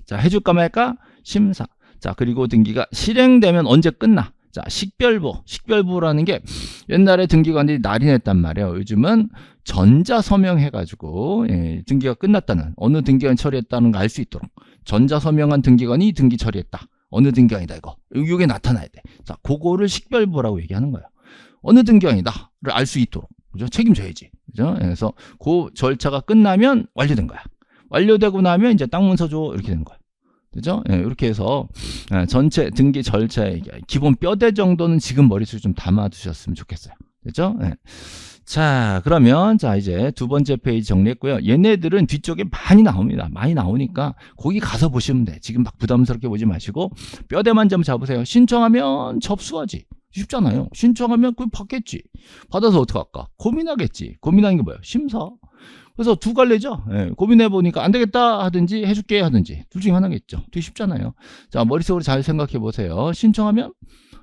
자, 해줄까 말까? 심사. 자, 그리고 등기가 실행되면 언제 끝나? 자, 식별부라는 게 옛날에 등기관들이 날인했단 말이에요. 요즘은 전자서명 해가지고 등기가 끝났다는 어느 등기관 처리했다는 거 알 수 있도록 전자서명한 등기관이 등기 처리했다. 어느 등기관이다 이거. 이게 나타나야 돼. 자, 그거를 식별부라고 얘기하는 거예요. 어느 등기관이다를 알 수 있도록. 그죠? 책임져야지. 그죠? 그래서 그 절차가 끝나면 완료된 거야. 완료되고 나면 이제 땅문서 줘 이렇게 된 거야. 그죠? 예, 이렇게 해서 전체 등기 절차의 기본 뼈대 정도는 지금 머릿속에 좀 담아 두셨으면 좋겠어요. 그죠? 예. 자, 그러면 자 이제 두 번째 페이지 정리했고요. 얘네들은 뒤쪽에 많이 나옵니다. 많이 나오니까 거기 가서 보시면 돼. 지금 막 부담스럽게 보지 마시고 뼈대만 좀 잡으세요. 신청하면 접수하지. 쉽잖아요. 신청하면 그걸 받겠지. 받아서 어떡할까? 고민하겠지. 고민하는 게 뭐예요? 심사. 그래서 두 갈래죠. 예, 고민해보니까 안 되겠다 하든지 해줄게 하든지 둘 중에 하나겠죠. 되게 쉽잖아요. 자, 머릿속으로 잘 생각해 보세요. 신청하면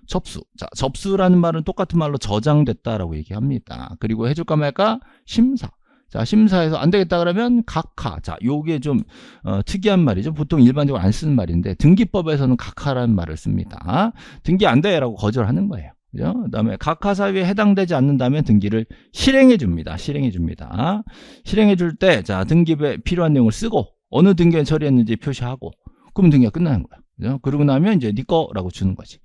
접수. 자, 접수라는 말은 똑같은 말로 저장됐다라고 얘기합니다. 그리고 해줄까 말까? 심사. 자, 심사에서 안 되겠다 그러면 각하. 자, 요게 좀 특이한 말이죠. 보통 일반적으로 안 쓰는 말인데 등기법에서는 각하라는 말을 씁니다. 등기 안 돼라고 거절하는 거예요. 그죠? 그다음에 각하 사유에 해당되지 않는다면 등기를 실행해 줍니다. 실행해 줄 때 자, 등기부에 필요한 내용을 쓰고 어느 등기에 처리했는지 표시하고 그럼 등기가 끝나는 거야. 그죠? 그러고 나면 이제 네 거라고 주는 거지.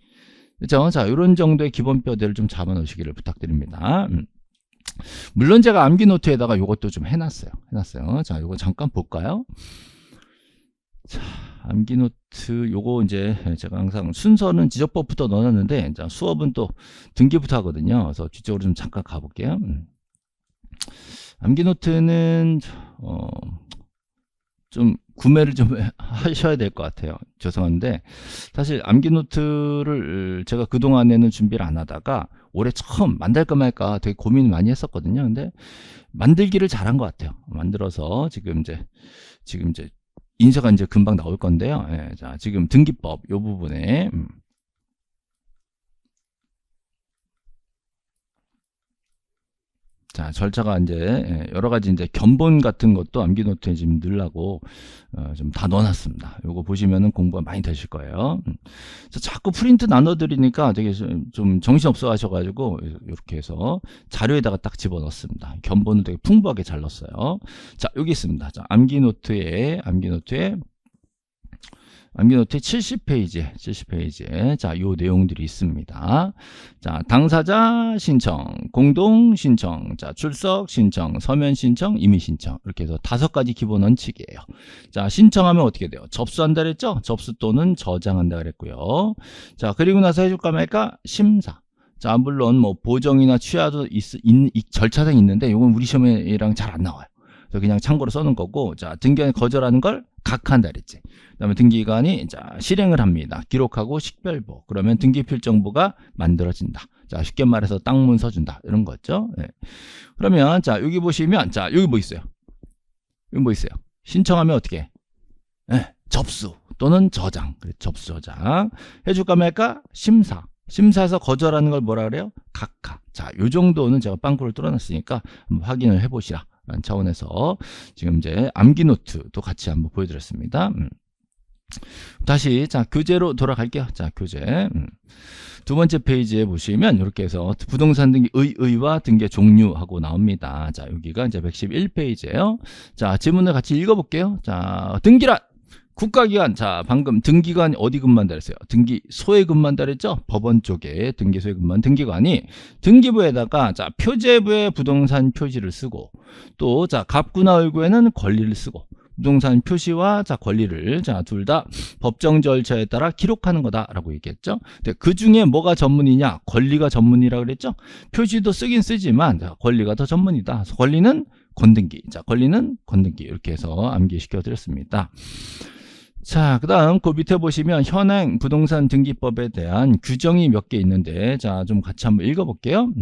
그렇죠? 자, 이런 정도의 기본 뼈대를 좀 잡아 놓으시기를 부탁드립니다. 물론 제가 암기 노트에다가 이것도 좀 해놨어요. 자, 이거 잠깐 볼까요? 자, 암기 노트 요거 이제 제가 항상 순서는 지적법부터 넣어놨는데 자, 수업은 또 등기부터 하거든요. 그래서 뒤쪽으로 좀 잠깐 가볼게요. 암기 노트는 좀 구매를 좀 하셔야 될 것 같아요. 죄송한데 사실 암기 노트를 제가 그동안에는 준비를 안 하다가 올해 처음 만들까 말까 되게 고민을 많이 했었거든요. 근데 만들기를 잘한 것 같아요. 만들어서 지금 이제 인쇄가 이제 금방 나올 건데요. 예, 자, 지금 등기법 요 부분에 자, 절차가 이제 여러 가지 이제 견본 같은 것도 암기 노트에 지금 넣으려고 좀 다 넣어놨습니다. 요거 보시면은 공부가 많이 되실 거예요. 자꾸 프린트 나눠드리니까 되게 좀 정신 없어 하셔가지고 이렇게 해서 자료에다가 딱 집어넣습니다. 견본을 되게 풍부하게 잘 넣었어요. 자, 여기 있습니다. 자, 암기 노트에 암기노트 70페이지에 자, 요 내용들이 있습니다. 자, 당사자 신청, 공동 신청, 자, 출석 신청, 서면 신청, 임의 신청. 이렇게 해서 5가지 기본 원칙이에요. 자, 신청하면 어떻게 돼요? 접수한다 그랬죠? 접수 또는 저장한다 그랬고요. 자, 그리고 나서 해줄까 말까? 심사. 자, 물론 뭐 보정이나 취하도 절차상이 있는데 이건 우리 시험이랑 잘 안 나와요. 그래서 그냥 참고로 써놓은 거고, 자, 등기관이 거절하는 걸 각하한다 그랬지. 그다음에 등기관이 자, 실행을 합니다. 기록하고 식별부. 그러면 등기필정부가 만들어진다. 자, 쉽게 말해서 땅문 서준다. 이런 거죠. 네. 그러면 자, 여기 보시면 자, 여기 뭐 있어요? 여기 뭐 있어요? 신청하면 어떻게 해? 네, 접수 또는 저장. 그래, 접수 저장. 해줄까 말까? 심사. 심사에서 거절하는 걸 뭐라 그래요? 각하. 자, 요 정도는 제가 빵꾸를 뚫어놨으니까 한번 확인을 해보시라 라는 차원에서 지금 이제 암기노트도 같이 한번 보여드렸습니다. 다시 자, 교재로 돌아갈게요. 자, 교재. 두 번째 페이지에 보시면 이렇게 해서 부동산 등기 의와 등기 종류하고 나옵니다. 자, 여기가 이제 111페이지예요. 자, 지문을 같이 읽어볼게요. 자, 등기란 국가기관. 자, 방금 등기관이 어디 근무한다 그랬어요? 등기소에 근무한다 그랬죠? 법원 쪽에 등기소에 근무한 등기관이 등기부에다가 자, 표제부에 부동산 표시를 쓰고 또 자, 갑구나 을구에는 권리를 쓰고 부동산 표시와 자, 권리를 자, 둘 다 법정 절차에 따라 기록하는 거다라고 얘기했죠. 근데 그 중에 뭐가 전문이냐? 권리가 전문이라고 그랬죠. 표시도 쓰긴 쓰지만 자, 권리가 더 전문이다. 권리는 권등기. 자, 권리는 권등기. 이렇게 해서 암기시켜 드렸습니다. 자, 그 다음 그 밑에 보시면 현행 부동산 등기법에 대한 규정이 몇 개 있는데 자, 좀 같이 한번 읽어볼게요.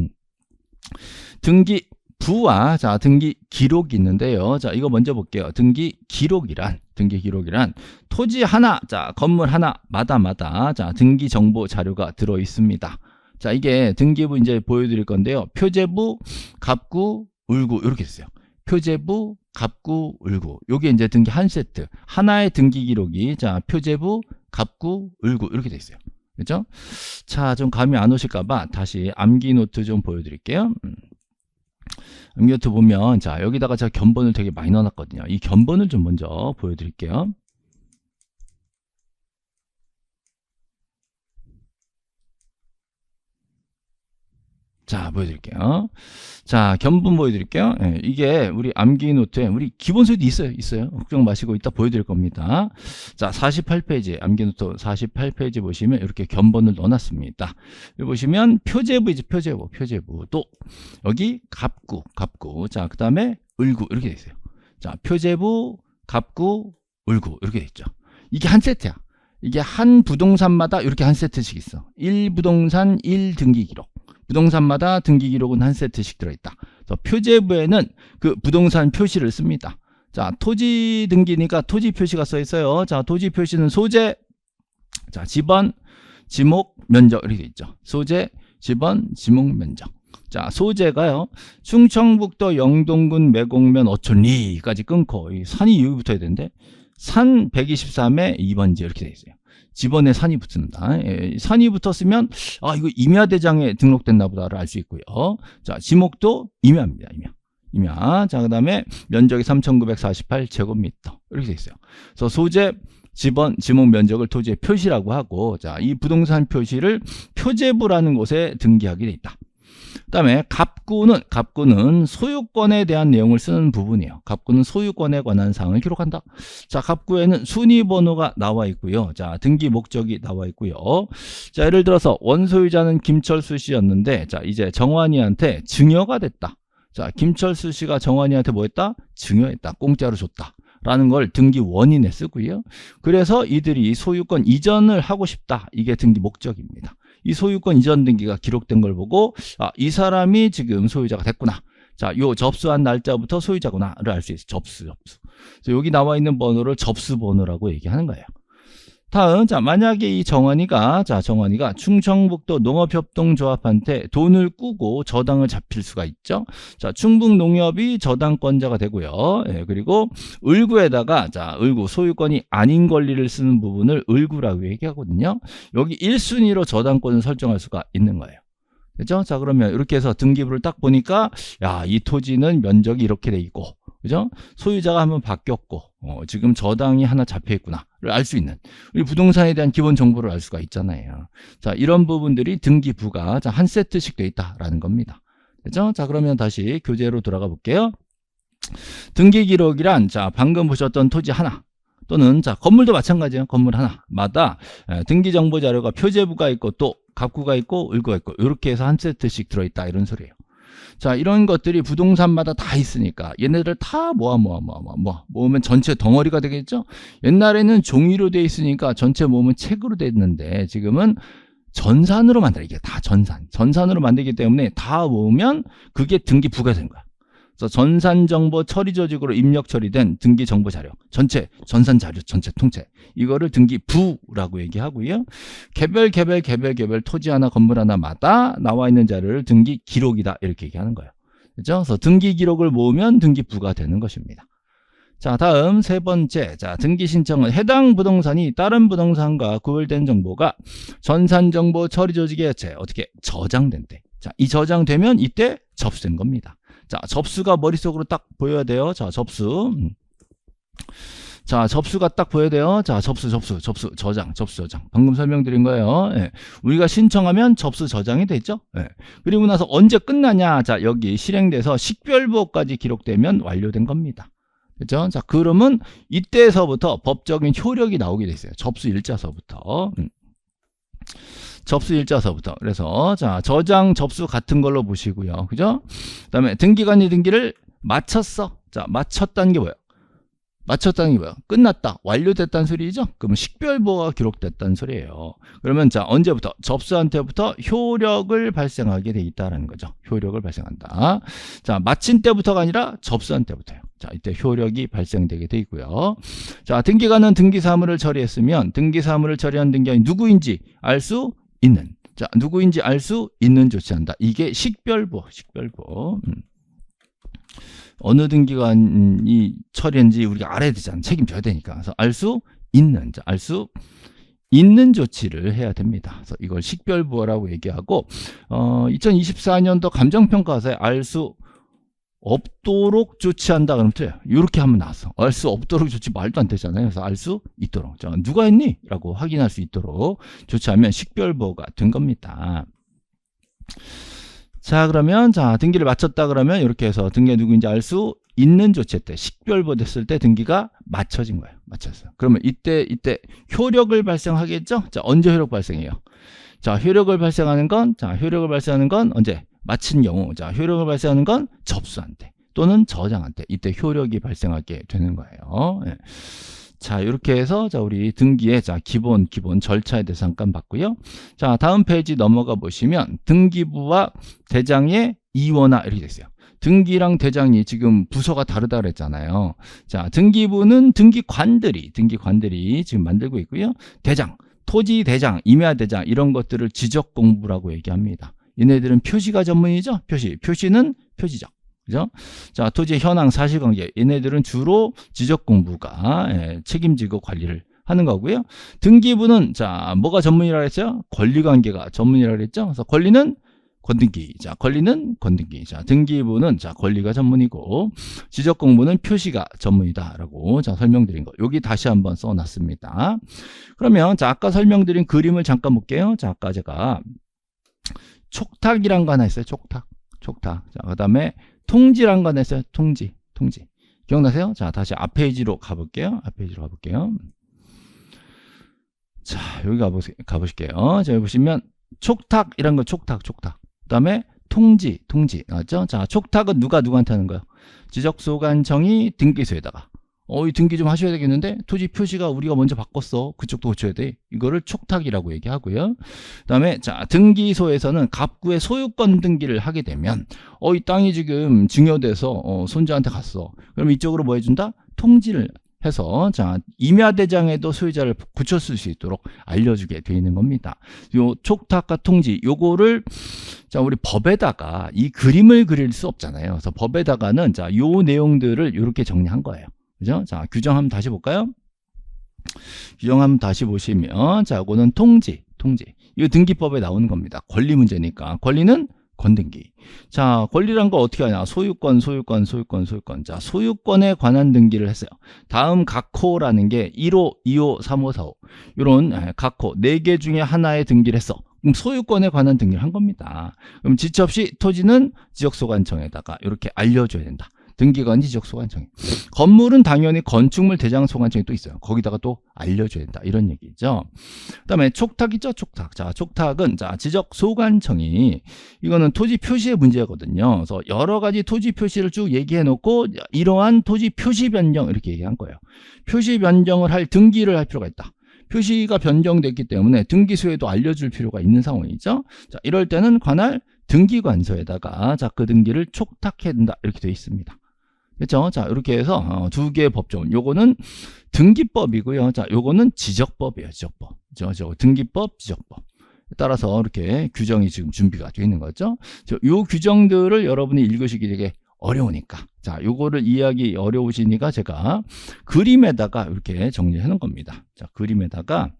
등기부와 자, 등기 기록이 있는데요. 자, 이거 먼저 볼게요. 등기 기록이란 토지 하나, 자, 건물 하나마다 자, 등기 정보 자료가 들어 있습니다. 자, 이게 등기부 이제 보여드릴 건데요. 표제부, 갑구, 을구 이렇게 있어요. 표제부, 갑구, 을구. 요게 이제 등기 한 세트. 하나의 등기 기록이 자, 표제부, 갑구, 을구 이렇게 돼 있어요. 그죠? 자, 좀 감이 안 오실까봐 다시 암기 노트 좀 보여드릴게요. 암기 노트 보면 자, 여기다가 제가 견본을 되게 많이 넣어놨거든요. 이 견본을 좀 먼저 보여드릴게요. 자, 보여드릴게요. 자, 견본 보여드릴게요. 네, 이게 우리 암기 노트에 우리 기본서도 있어요. 걱정 마시고 이따 보여드릴 겁니다. 자, 48페이지 암기 노트 48페이지 보시면 이렇게 견본을 넣어놨습니다. 여기 보시면 표제부이지 표제부 또 여기 갑구. 자, 그 다음에 을구 이렇게 돼 있어요. 자, 표제부, 갑구, 을구 이렇게 돼 있죠. 이게 한 세트야. 이게 한 부동산마다 이렇게 한 세트씩 있어. 1부동산 1등기 기록. 부동산마다 등기 기록은 한 세트씩 들어있다. 그래서 표제부에는 그 부동산 표시를 씁니다. 자, 토지 등기니까 토지 표시가 써 있어요. 자, 토지 표시는 소재, 자, 지번, 지목, 면적 이렇게 있죠. 소재, 지번, 지목, 면적. 자, 소재가요. 충청북도 영동군 매곡면 어촌리까지 끊고 이 산이 여기 붙어야 되는데 산 123에 2번지 이렇게 돼 있어요. 지번에 산이 붙습니다. 예, 산이 붙었으면 아, 이거 임야대장에 등록됐나 보다를 알 수 있고요. 자, 지목도 임야입니다. 임야. 자, 그다음에 면적이 3,948제곱미터 이렇게 돼 있어요. 그래서 소재, 지번, 지목 면적을 토지의 표시라고 하고 자, 이 부동산 표시를 표제부라는 곳에 등기하게 돼 있다. 그다음에 갑구는 소유권에 대한 내용을 쓰는 부분이에요. 갑구는 소유권에 관한 사항을 기록한다. 자, 갑구에는 순위번호가 나와 있고요. 자, 등기 목적이 나와 있고요. 자, 예를 들어서 원소유자는 김철수 씨였는데 자, 이제 정환이한테 증여가 됐다. 자, 김철수 씨가 정환이한테 뭐 했다? 증여했다. 공짜로 줬다. 라는 걸 등기 원인에 쓰고요. 그래서 이들이 소유권 이전을 하고 싶다. 이게 등기 목적입니다. 이 소유권 이전 등기가 기록된 걸 보고 아, 이 사람이 지금 소유자가 됐구나. 자, 요 접수한 날짜부터 소유자구나를 알 수 있어요. 접수. 그래서 여기 나와 있는 번호를 접수 번호라고 얘기하는 거예요. 다음, 자, 만약에 이 정환이가 충청북도 농업협동조합한테 돈을 꾸고 저당을 잡힐 수가 있죠. 자, 충북농협이 저당권자가 되고요. 예, 그리고 을구에다가, 자, 을구, 소유권이 아닌 권리를 쓰는 부분을 을구라고 얘기하거든요. 여기 1순위로 저당권을 설정할 수가 있는 거예요. 그죠? 자, 그러면 이렇게 해서 등기부를 딱 보니까, 야, 이 토지는 면적이 이렇게 돼 있고, 그죠? 소유자가 한번 바뀌었고, 지금 저당이 하나 잡혀 있구나를 알 수 있는, 우리 부동산에 대한 기본 정보를 알 수가 있잖아요. 자, 이런 부분들이 등기부가 자, 한 세트씩 돼 있다라는 겁니다. 그죠? 자, 그러면 다시 교재로 돌아가 볼게요. 등기 기록이란, 자, 방금 보셨던 토지 하나, 또는, 자, 건물도 마찬가지예요. 건물 하나마다 등기 정보 자료가 표제부가 있고, 또 갑구가 있고, 을구가 있고, 이렇게 해서 한 세트씩 들어있다, 이런 소리예요. 자, 이런 것들이 부동산마다 다 있으니까 얘네들 다 모으면 전체 덩어리가 되겠죠? 옛날에는 종이로 돼 있으니까 전체 모으면 책으로 돼 있는데, 지금은 전산으로 만들어. 이게 다 전산으로 만들기 때문에 다 모으면 그게 등기부가 되는 거야. 그래서 전산정보 처리 조직으로 입력 처리된 등기 정보 자료, 전체 전산 자료 전체 통째, 이거를 등기부라고 얘기하고요. 개별 토지 하나 건물 하나마다 나와 있는 자료를 등기 기록이다, 이렇게 얘기하는 거예요. 그렇죠? 그래서 등기 기록을 모으면 등기부가 되는 것입니다. 자, 다음 세 번째, 자, 등기 신청은 해당 부동산이 다른 부동산과 구별된 정보가 전산정보 처리 조직에 어떻게 저장된 때, 자, 이 저장되면 이때 접수된 겁니다. 자, 접수가 머릿속으로 딱 보여야 돼요. 자, 접수. 자, 접수가 딱 보여야 돼요. 자, 접수, 저장. 방금 설명드린 거예요. 예. 우리가 신청하면 접수 저장이 되죠. 예. 그리고 나서 언제 끝나냐? 자, 여기 실행돼서 식별부호까지 기록되면 완료된 겁니다. 그죠? 자, 그러면 이때서부터 법적인 효력이 나오게 돼 있어요. 접수 일자서부터. 접수 일자서부터. 그래서, 자, 저장 접수 같은 걸로 보시고요. 그죠? 그 다음에 등기관이 등기를 마쳤어. 자, 마쳤다는 게 뭐예요? 끝났다, 완료됐다는 소리죠? 그러면 식별부호가 기록됐다는 소리예요. 그러면, 자, 언제부터? 접수한 때부터 효력을 발생하게 돼 있다는 거죠. 효력을 발생한다. 자, 마친 때부터가 아니라 접수한 때부터요. 자, 이때 효력이 발생되게 돼 있고요. 자, 등기관은 등기사무를 처리했으면 등기사무를 처리한 등기관이 누구인지 알 수 있는, 자, 누구인지 알 수 있는 조치한다. 이게 식별부호. 어느 등기관이 처리했는지 우리가 알아야 되잖아요. 책임져야 되니까. 그래서 알 수 있는, 자, 알 수 있는 조치를 해야 됩니다. 그래서 이걸 식별부호라고 얘기하고, 2024년도 감정평가서에 알 수 없도록 조치한다 그러면 돼요. 이렇게 하면 나왔어. 알 수 없도록 조치 말도 안 되잖아요. 그래서 알 수 있도록. 자, 누가 했니? 라고 확인할 수 있도록 조치하면 식별부호가 된 겁니다. 자, 그러면, 자, 등기를 마쳤다 그러면 이렇게 해서 등기가 누구인지 알 수 있는 조치 때, 식별부호 됐을 때 등기가 맞춰진 거예요. 맞췄어요. 그러면 이때 효력을 발생하겠죠? 자, 언제 효력 발생해요? 자, 효력을 발생하는 건 언제? 마친 경우. 자, 효력을 발생하는 건 접수한 때 또는 저장한 때, 이때 효력이 발생하게 되는 거예요. 예. 자, 이렇게 해서, 자, 우리 등기의, 자, 기본 절차에 대해서 잠깐 봤고요. 자, 다음 페이지 넘어가 보시면 등기부와 대장의 이원화, 이렇게 됐어요. 등기랑 대장이 지금 부서가 다르다 그랬잖아요. 자, 등기부는 등기관들이 지금 만들고 있고요. 대장, 토지 대장, 임야 대장, 이런 것들을 지적 공부라고 얘기합니다. 얘네들은 표시가 전문이죠. 표시는 표지적. 그죠? 자, 토지의 현황, 사실관계, 얘네들은 주로 지적 공부가 책임지고 관리를 하는 거고요. 등기부는, 자, 뭐가 전문이라고 했어요? 권리관계가 전문이라고 했죠. 그래서 권리는 권등기. 자, 권리는 권등기. 자, 등기부는, 자, 권리가 전문이고, 지적 공부는 표시가 전문이다라고, 자, 설명드린 거. 여기 다시 한번 써놨습니다. 그러면, 자, 아까 설명드린 그림을 잠깐 볼게요. 자, 아까 제가 촉탁이란 거 하나 있어요. 촉탁. 자, 그 다음에 통지란 거 하나 있어요. 통지. 기억나세요? 자, 다시 앞 페이지로 가볼게요. 자, 여기 가보실게요. 자, 여기 보시면 촉탁이란 거, 촉탁. 그 다음에 통지. 맞죠? 자, 촉탁은 누구한테 하는 거예요? 지적소관청이 등기소에다가, 이 등기 좀 하셔야 되겠는데, 토지 표시가 우리가 먼저 바꿨어. 그쪽도 고쳐야 돼. 이거를 촉탁이라고 얘기하고요. 그 다음에, 자, 등기소에서는 갑구의 소유권 등기를 하게 되면, 이 땅이 지금 증여돼서, 손자한테 갔어. 그럼 이쪽으로 뭐 해준다? 통지를 해서, 자, 임야대장에도 소유자를 붙였을 수 있도록 알려주게 돼 있는 겁니다. 요 촉탁과 통지, 요거를, 자, 우리 법에다가 이 그림을 그릴 수 없잖아요. 그래서 법에다가는, 자, 요 내용들을 이렇게 정리한 거예요. 그죠? 자, 규정 한번 다시 볼까요? 규정 한번 다시 보시면, 자, 이거는 통지. 이거 등기법에 나오는 겁니다. 권리 문제니까. 권리는 건등기. 자, 권리란 거 어떻게 하냐? 소유권. 자, 소유권에 관한 등기를 했어요. 다음 각호라는 게 1호, 2호, 3호, 4호. 요런 각호 4개 중에 하나에 등기를 했어. 그럼 소유권에 관한 등기를 한 겁니다. 그럼 지체 없이 토지는 지적소관청에다가 이렇게 알려줘야 된다. 등기관이 지적소관청에. 건물은 당연히 건축물 대장소관청이 또 있어요. 거기다가 또 알려줘야 된다. 이런 얘기죠. 그 다음에 촉탁이죠. 촉탁. 자, 촉탁은 자 지적소관청이 이거는 토지 표시의 문제거든요. 그래서 여러 가지 토지 표시를 쭉 얘기해 놓고 이러한 토지 표시 변경 이렇게 얘기한 거예요. 표시 변경을 할 등기를 할 필요가 있다. 표시가 변경됐기 때문에 등기소에도 알려줄 필요가 있는 상황이죠. 자, 이럴 때는 관할 등기관서에다가 자, 그 등기를 촉탁해야 된다. 이렇게 되어 있습니다. 그렇죠? 자, 이렇게 해서 두 개의 법조문. 요거는 등기법이고요. 자, 요거는 지적법이에요. 지적법. 저 등기법, 지적법. 따라서 이렇게 규정이 지금 준비가 되어 있는 거죠. 요 규정들을 여러분이 읽으시기 되게 어려우니까. 자, 요거를 이해하기 어려우시니까 제가 그림에다가 이렇게 정리해 놓은 겁니다. 자, 그림에다가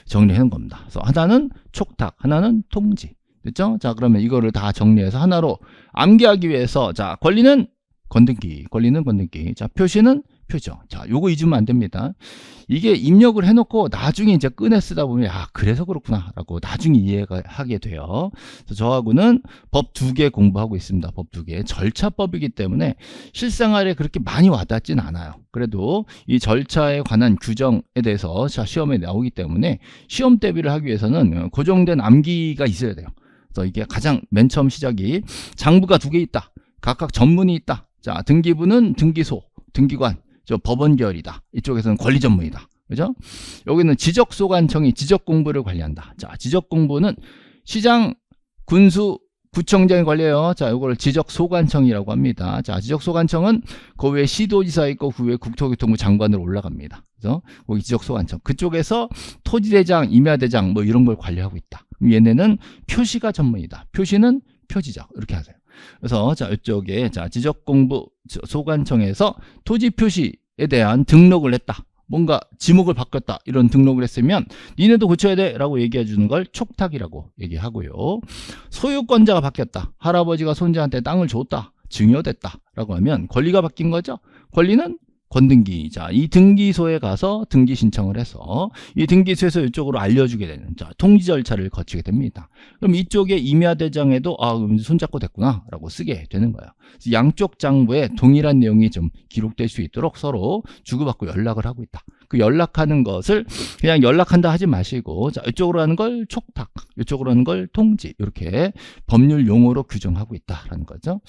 정리해 놓은 겁니다. 그래서 하나는 촉탁, 하나는 통지. 됐죠? 자, 그러면 이거를 다 정리해서 하나로 암기하기 위해서 자, 권리는 건등기, 권리는 건등기. 자, 표시는 표죠. 자, 요거 잊으면 안 됩니다. 이게 입력을 해놓고 나중에 이제 꺼내 쓰다 보면 아, 그래서 그렇구나 라고 나중에 이해가 하게 돼요. 그래서 저하고는 법 2개 공부하고 있습니다. 법 2개. 절차법이기 때문에 실생활에 그렇게 많이 와닿진 않아요. 그래도 이 절차에 관한 규정에 대해서 자, 시험에 나오기 때문에 시험 대비를 하기 위해서는 고정된 암기가 있어야 돼요. 그래서 이게 가장 맨 처음 시작이 장부가 2개 있다. 각각 전문이 있다. 자, 등기부는 등기소, 등기관, 저 법원 계열이다. 이쪽에서는 권리 전문이다. 그죠? 여기는 지적소관청이 지적공부를 관리한다. 자, 지적공부는 시장, 군수, 구청장이 관리해요. 자, 이걸 지적소관청이라고 합니다. 자, 지적소관청은 그 외에 시도지사 있고 그 외에 국토교통부 장관으로 올라갑니다. 그래서 거기 지적소관청. 그쪽에서 토지대장, 임야대장 뭐 이런 걸 관리하고 있다. 얘네는 표시가 전문이다. 표시는 표지적. 이렇게 하세요. 그래서 자, 이쪽에 자, 지적공부 소관청에서 토지 표시에 대한 등록을 했다. 뭔가 지목을 바꿨다. 이런 등록을 했으면 니네도 고쳐야 돼 라고 얘기해 주는 걸 촉탁이라고 얘기하고요. 소유권자가 바뀌었다. 할아버지가 손자한테 땅을 줬다. 증여됐다 라고 하면 권리가 바뀐 거죠. 권리는 건등기. 자, 이 등기소에 가서 등기 신청을 해서 이 등기소에서 이쪽으로 알려주게 되는 자, 통지 절차를 거치게 됩니다. 그럼 이쪽에 임야대장에도 아, 손잡고 됐구나 라고 쓰게 되는 거예요. 그래서 양쪽 장부에 동일한 내용이 좀 기록될 수 있도록 서로 주고받고 연락을 하고 있다. 그 연락하는 것을 그냥 연락한다 하지 마시고 자, 이쪽으로 하는 걸 촉탁, 이쪽으로 하는 걸 통지 이렇게 법률 용어로 규정하고 있다라는 거죠.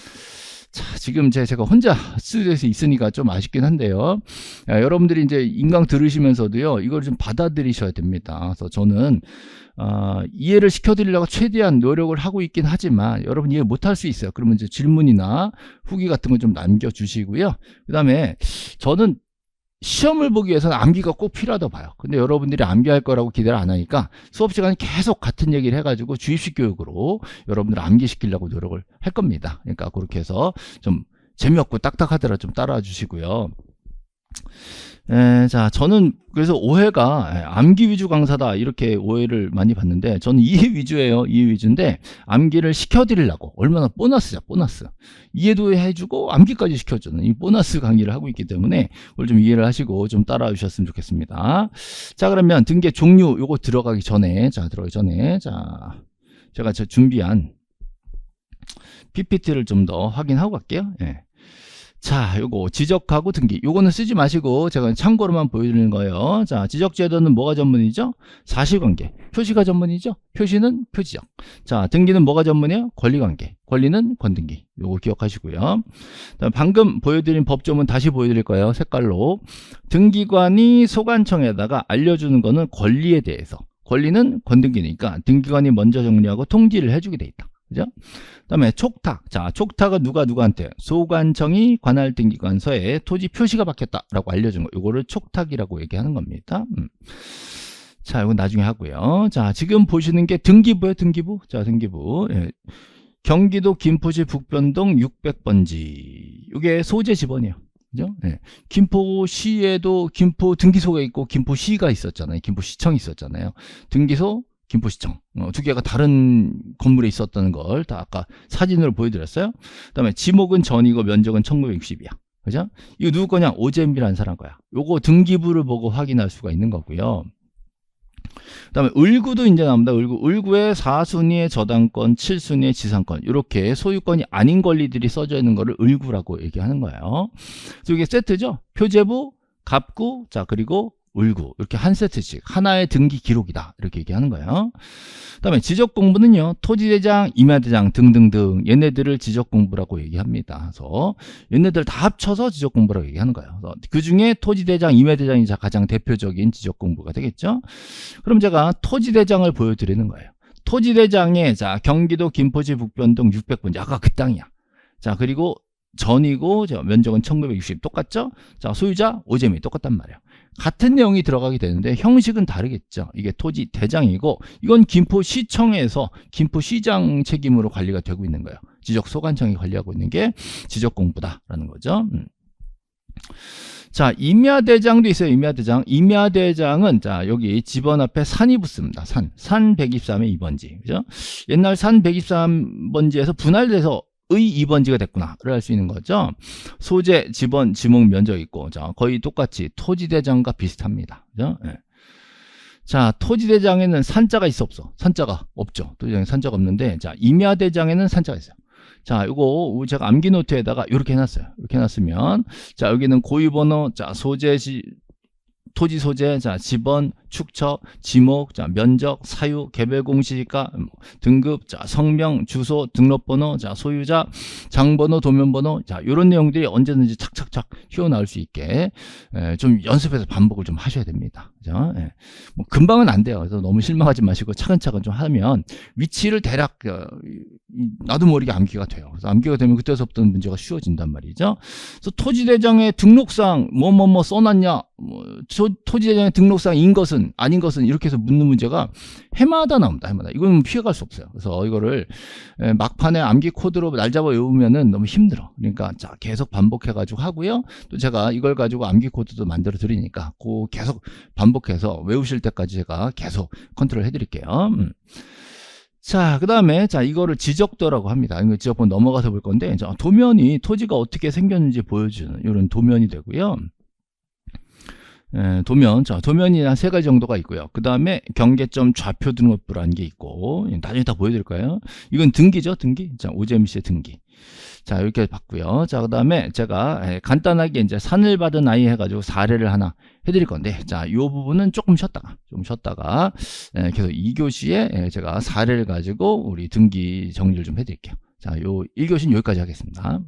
자, 지금 제가 혼자 스튜디오에서 있으니까 좀 아쉽긴 한데요. 여러분들이 이제 인강 들으시면서도요, 이걸 좀 받아들이셔야 됩니다. 그래서 저는, 이해를 시켜드리려고 최대한 노력을 하고 있긴 하지만, 여러분 이해 못할 수 있어요. 그러면 이제 질문이나 후기 같은 거 좀 남겨주시고요. 그 다음에 저는 시험을 보기 위해서는 암기가 꼭 필요하다고 봐요. 근데 여러분들이 암기할 거라고 기대를 안 하니까 수업 시간에 계속 같은 얘기를 해가지고 주입식 교육으로 여러분들 암기시키려고 노력을 할 겁니다. 그러니까 그렇게 해서 좀 재미없고 딱딱하더라도 좀 따라와 주시고요. 자, 저는 그래서 오해가 암기 위주 강사다 이렇게 오해를 많이 받는데 저는 이해 위주예요. 이해 위주인데 암기를 시켜드리려고 얼마나 보너스죠. 보너스. 이해도 해주고 암기까지 시켜주는 이 보너스 강의를 하고 있기 때문에 그걸 좀 이해를 하시고 좀 따라와 주셨으면 좋겠습니다. 자, 그러면 등기 종류 요거 들어가기 전에 자, 제가 준비한 PPT를 좀 더 확인하고 갈게요. 예. 자, 요거 지적하고 등기 요거는 쓰지 마시고 제가 참고로만 보여드리는 거예요. 자, 지적제도는 뭐가 전문이죠? 사실관계. 표시가 전문이죠? 표시는 표지적. 자, 등기는 뭐가 전문이에요? 권리관계. 권리는 건등기. 요거 기억하시고요. 방금 보여드린 법조문 다시 보여드릴 거예요. 색깔로. 등기관이 소관청에다가 알려주는 거는 권리에 대해서. 권리는 건등기니까 등기관이 먼저 정리하고 통지를 해주게 돼 있다. 그죠? 그 다음에 촉탁. 자, 촉탁은 누구한테? 소관청이 관할 등기관서에 토지 표시가 바뀌었다라고 알려준 거. 요거를 촉탁이라고 얘기하는 겁니다. 자, 이건 나중에 하고요. 자, 지금 보시는 게 등기부예요, 등기부. 자, 등기부. 예. 경기도 김포시 북변동 600번지. 이게 소재 지번이에요. 그죠? 예. 김포시에도 김포 등기소가 있고 김포시가 있었잖아요. 김포시청이 있었잖아요. 등기소, 김포시청. 두 개가 다른 건물에 있었다는 걸 다 아까 사진으로 보여드렸어요. 그 다음에 지목은 전이고 면적은 1960이야. 그죠? 이거 누구 거냐? 오잼비라는 사람 거야. 요거 등기부를 보고 확인할 수가 있는 거고요. 그 다음에 을구도 이제 나옵니다. 을구에 4순위의 저당권, 7순위의 지상권, 이렇게 소유권이 아닌 권리들이 써져 있는 거를 을구라고 얘기하는 거예요. 그래서 이게 세트죠. 표제부, 갑구, 자 그리고 을구, 이렇게 한 세트씩 하나의 등기 기록이다, 이렇게 얘기하는 거예요. 그 다음에 지적공부는요, 토지대장, 임야대장 등등등 얘네들을 지적공부라고 얘기합니다. 그래서 얘네들 다 합쳐서 지적공부라고 얘기하는 거예요. 그 중에 토지대장, 임야대장이 가장 대표적인 지적공부가 되겠죠. 그럼 제가 토지대장을 보여드리는 거예요. 토지대장에 자 경기도 김포시 북변동 600분, 아까 그 땅이야. 자 그리고 전이고 면적은 1960 똑같죠? 자 소유자 오재미 똑같단 말이에요. 같은 내용이 들어가게 되는데 형식은 다르겠죠. 이게 토지 대장이고 이건 김포시청에서 김포시장 책임으로 관리가 되고 있는 거예요. 지적소관청이 관리하고 있는 게 지적공부다라는 거죠. 자, 임야대장도 있어요. 임야대장. 임야대장은 자 여기 집원 앞에 산이 붙습니다. 산 123의 2번지. 그죠? 옛날 산 123번지에서 분할돼서 의 2번지가 됐구나를 알 수 있는 거죠. 소재, 지번, 지목, 면적 있고, 자 거의 똑같이 토지대장과 비슷합니다. 그죠? 네. 자 토지대장에는 산자가 있어 없어? 산자가 없죠. 토지대장에 산자가 없는데, 자 임야대장에는 산자가 있어요. 자 이거 제가 암기 노트에다가 이렇게 해놨어요. 이렇게 해놨으면 자 여기는 고유번호, 자 소재시 토지 소재, 자 지번, 축처, 지목, 자 면적, 사유, 개별 공시지가, 등급, 자 성명, 주소, 등록번호, 자 소유자, 장번호, 도면번호, 자 이런 내용들이 언제든지 착착착 튀어나올 수 있게 좀 연습해서 반복을 좀 하셔야 됩니다. 그죠? 예. 뭐 금방은 안 돼요. 그래서 너무 실망하지 마시고 차근차근 좀 하면 위치를 대략 나도 모르게 암기가 돼요. 그래서 암기가 되면 그때서부터는 문제가 쉬워진단 말이죠. 그래서 토지대장에 등록상 뭐뭐뭐 써놨냐, 뭐 토지대장에 등록상인 것은 아닌 것은 이렇게 해서 묻는 문제가 해마다 나옵니다. 해마다. 이건 피해갈 수 없어요. 그래서 이거를 막판에 암기 코드로 날 잡아 외우면은 너무 힘들어. 그러니까 자 계속 반복해 가지고 하고요. 또 제가 이걸 가지고 암기 코드도 만들어 드리니까 그 계속 반복해서 외우실 때까지 제가 계속 컨트롤 해 드릴게요. 자, 그 다음에, 자, 이거를 지적도라고 합니다. 이거 지적도 넘어가서 볼 건데, 자, 도면이 토지가 어떻게 생겼는지 보여주는 이런 도면이 되고요. 도면, 자, 도면이 한 3가지 정도가 있고요. 그 다음에 경계점 좌표 등록부라는 게 있고, 나중에 다 보여드릴 거예요. 이건 등기죠, 등기. 자, 오재미 씨의 등기. 자, 이렇게 봤고요. 자, 그 다음에 제가 간단하게 이제 산을 받은 아이 해가지고 사례를 하나 해드릴 건데, 자, 이 부분은 조금 쉬었다가 계속 2교시에 제가 사례를 가지고 우리 등기 정리를 좀 해드릴게요. 자, 요 1교시는 여기까지 하겠습니다.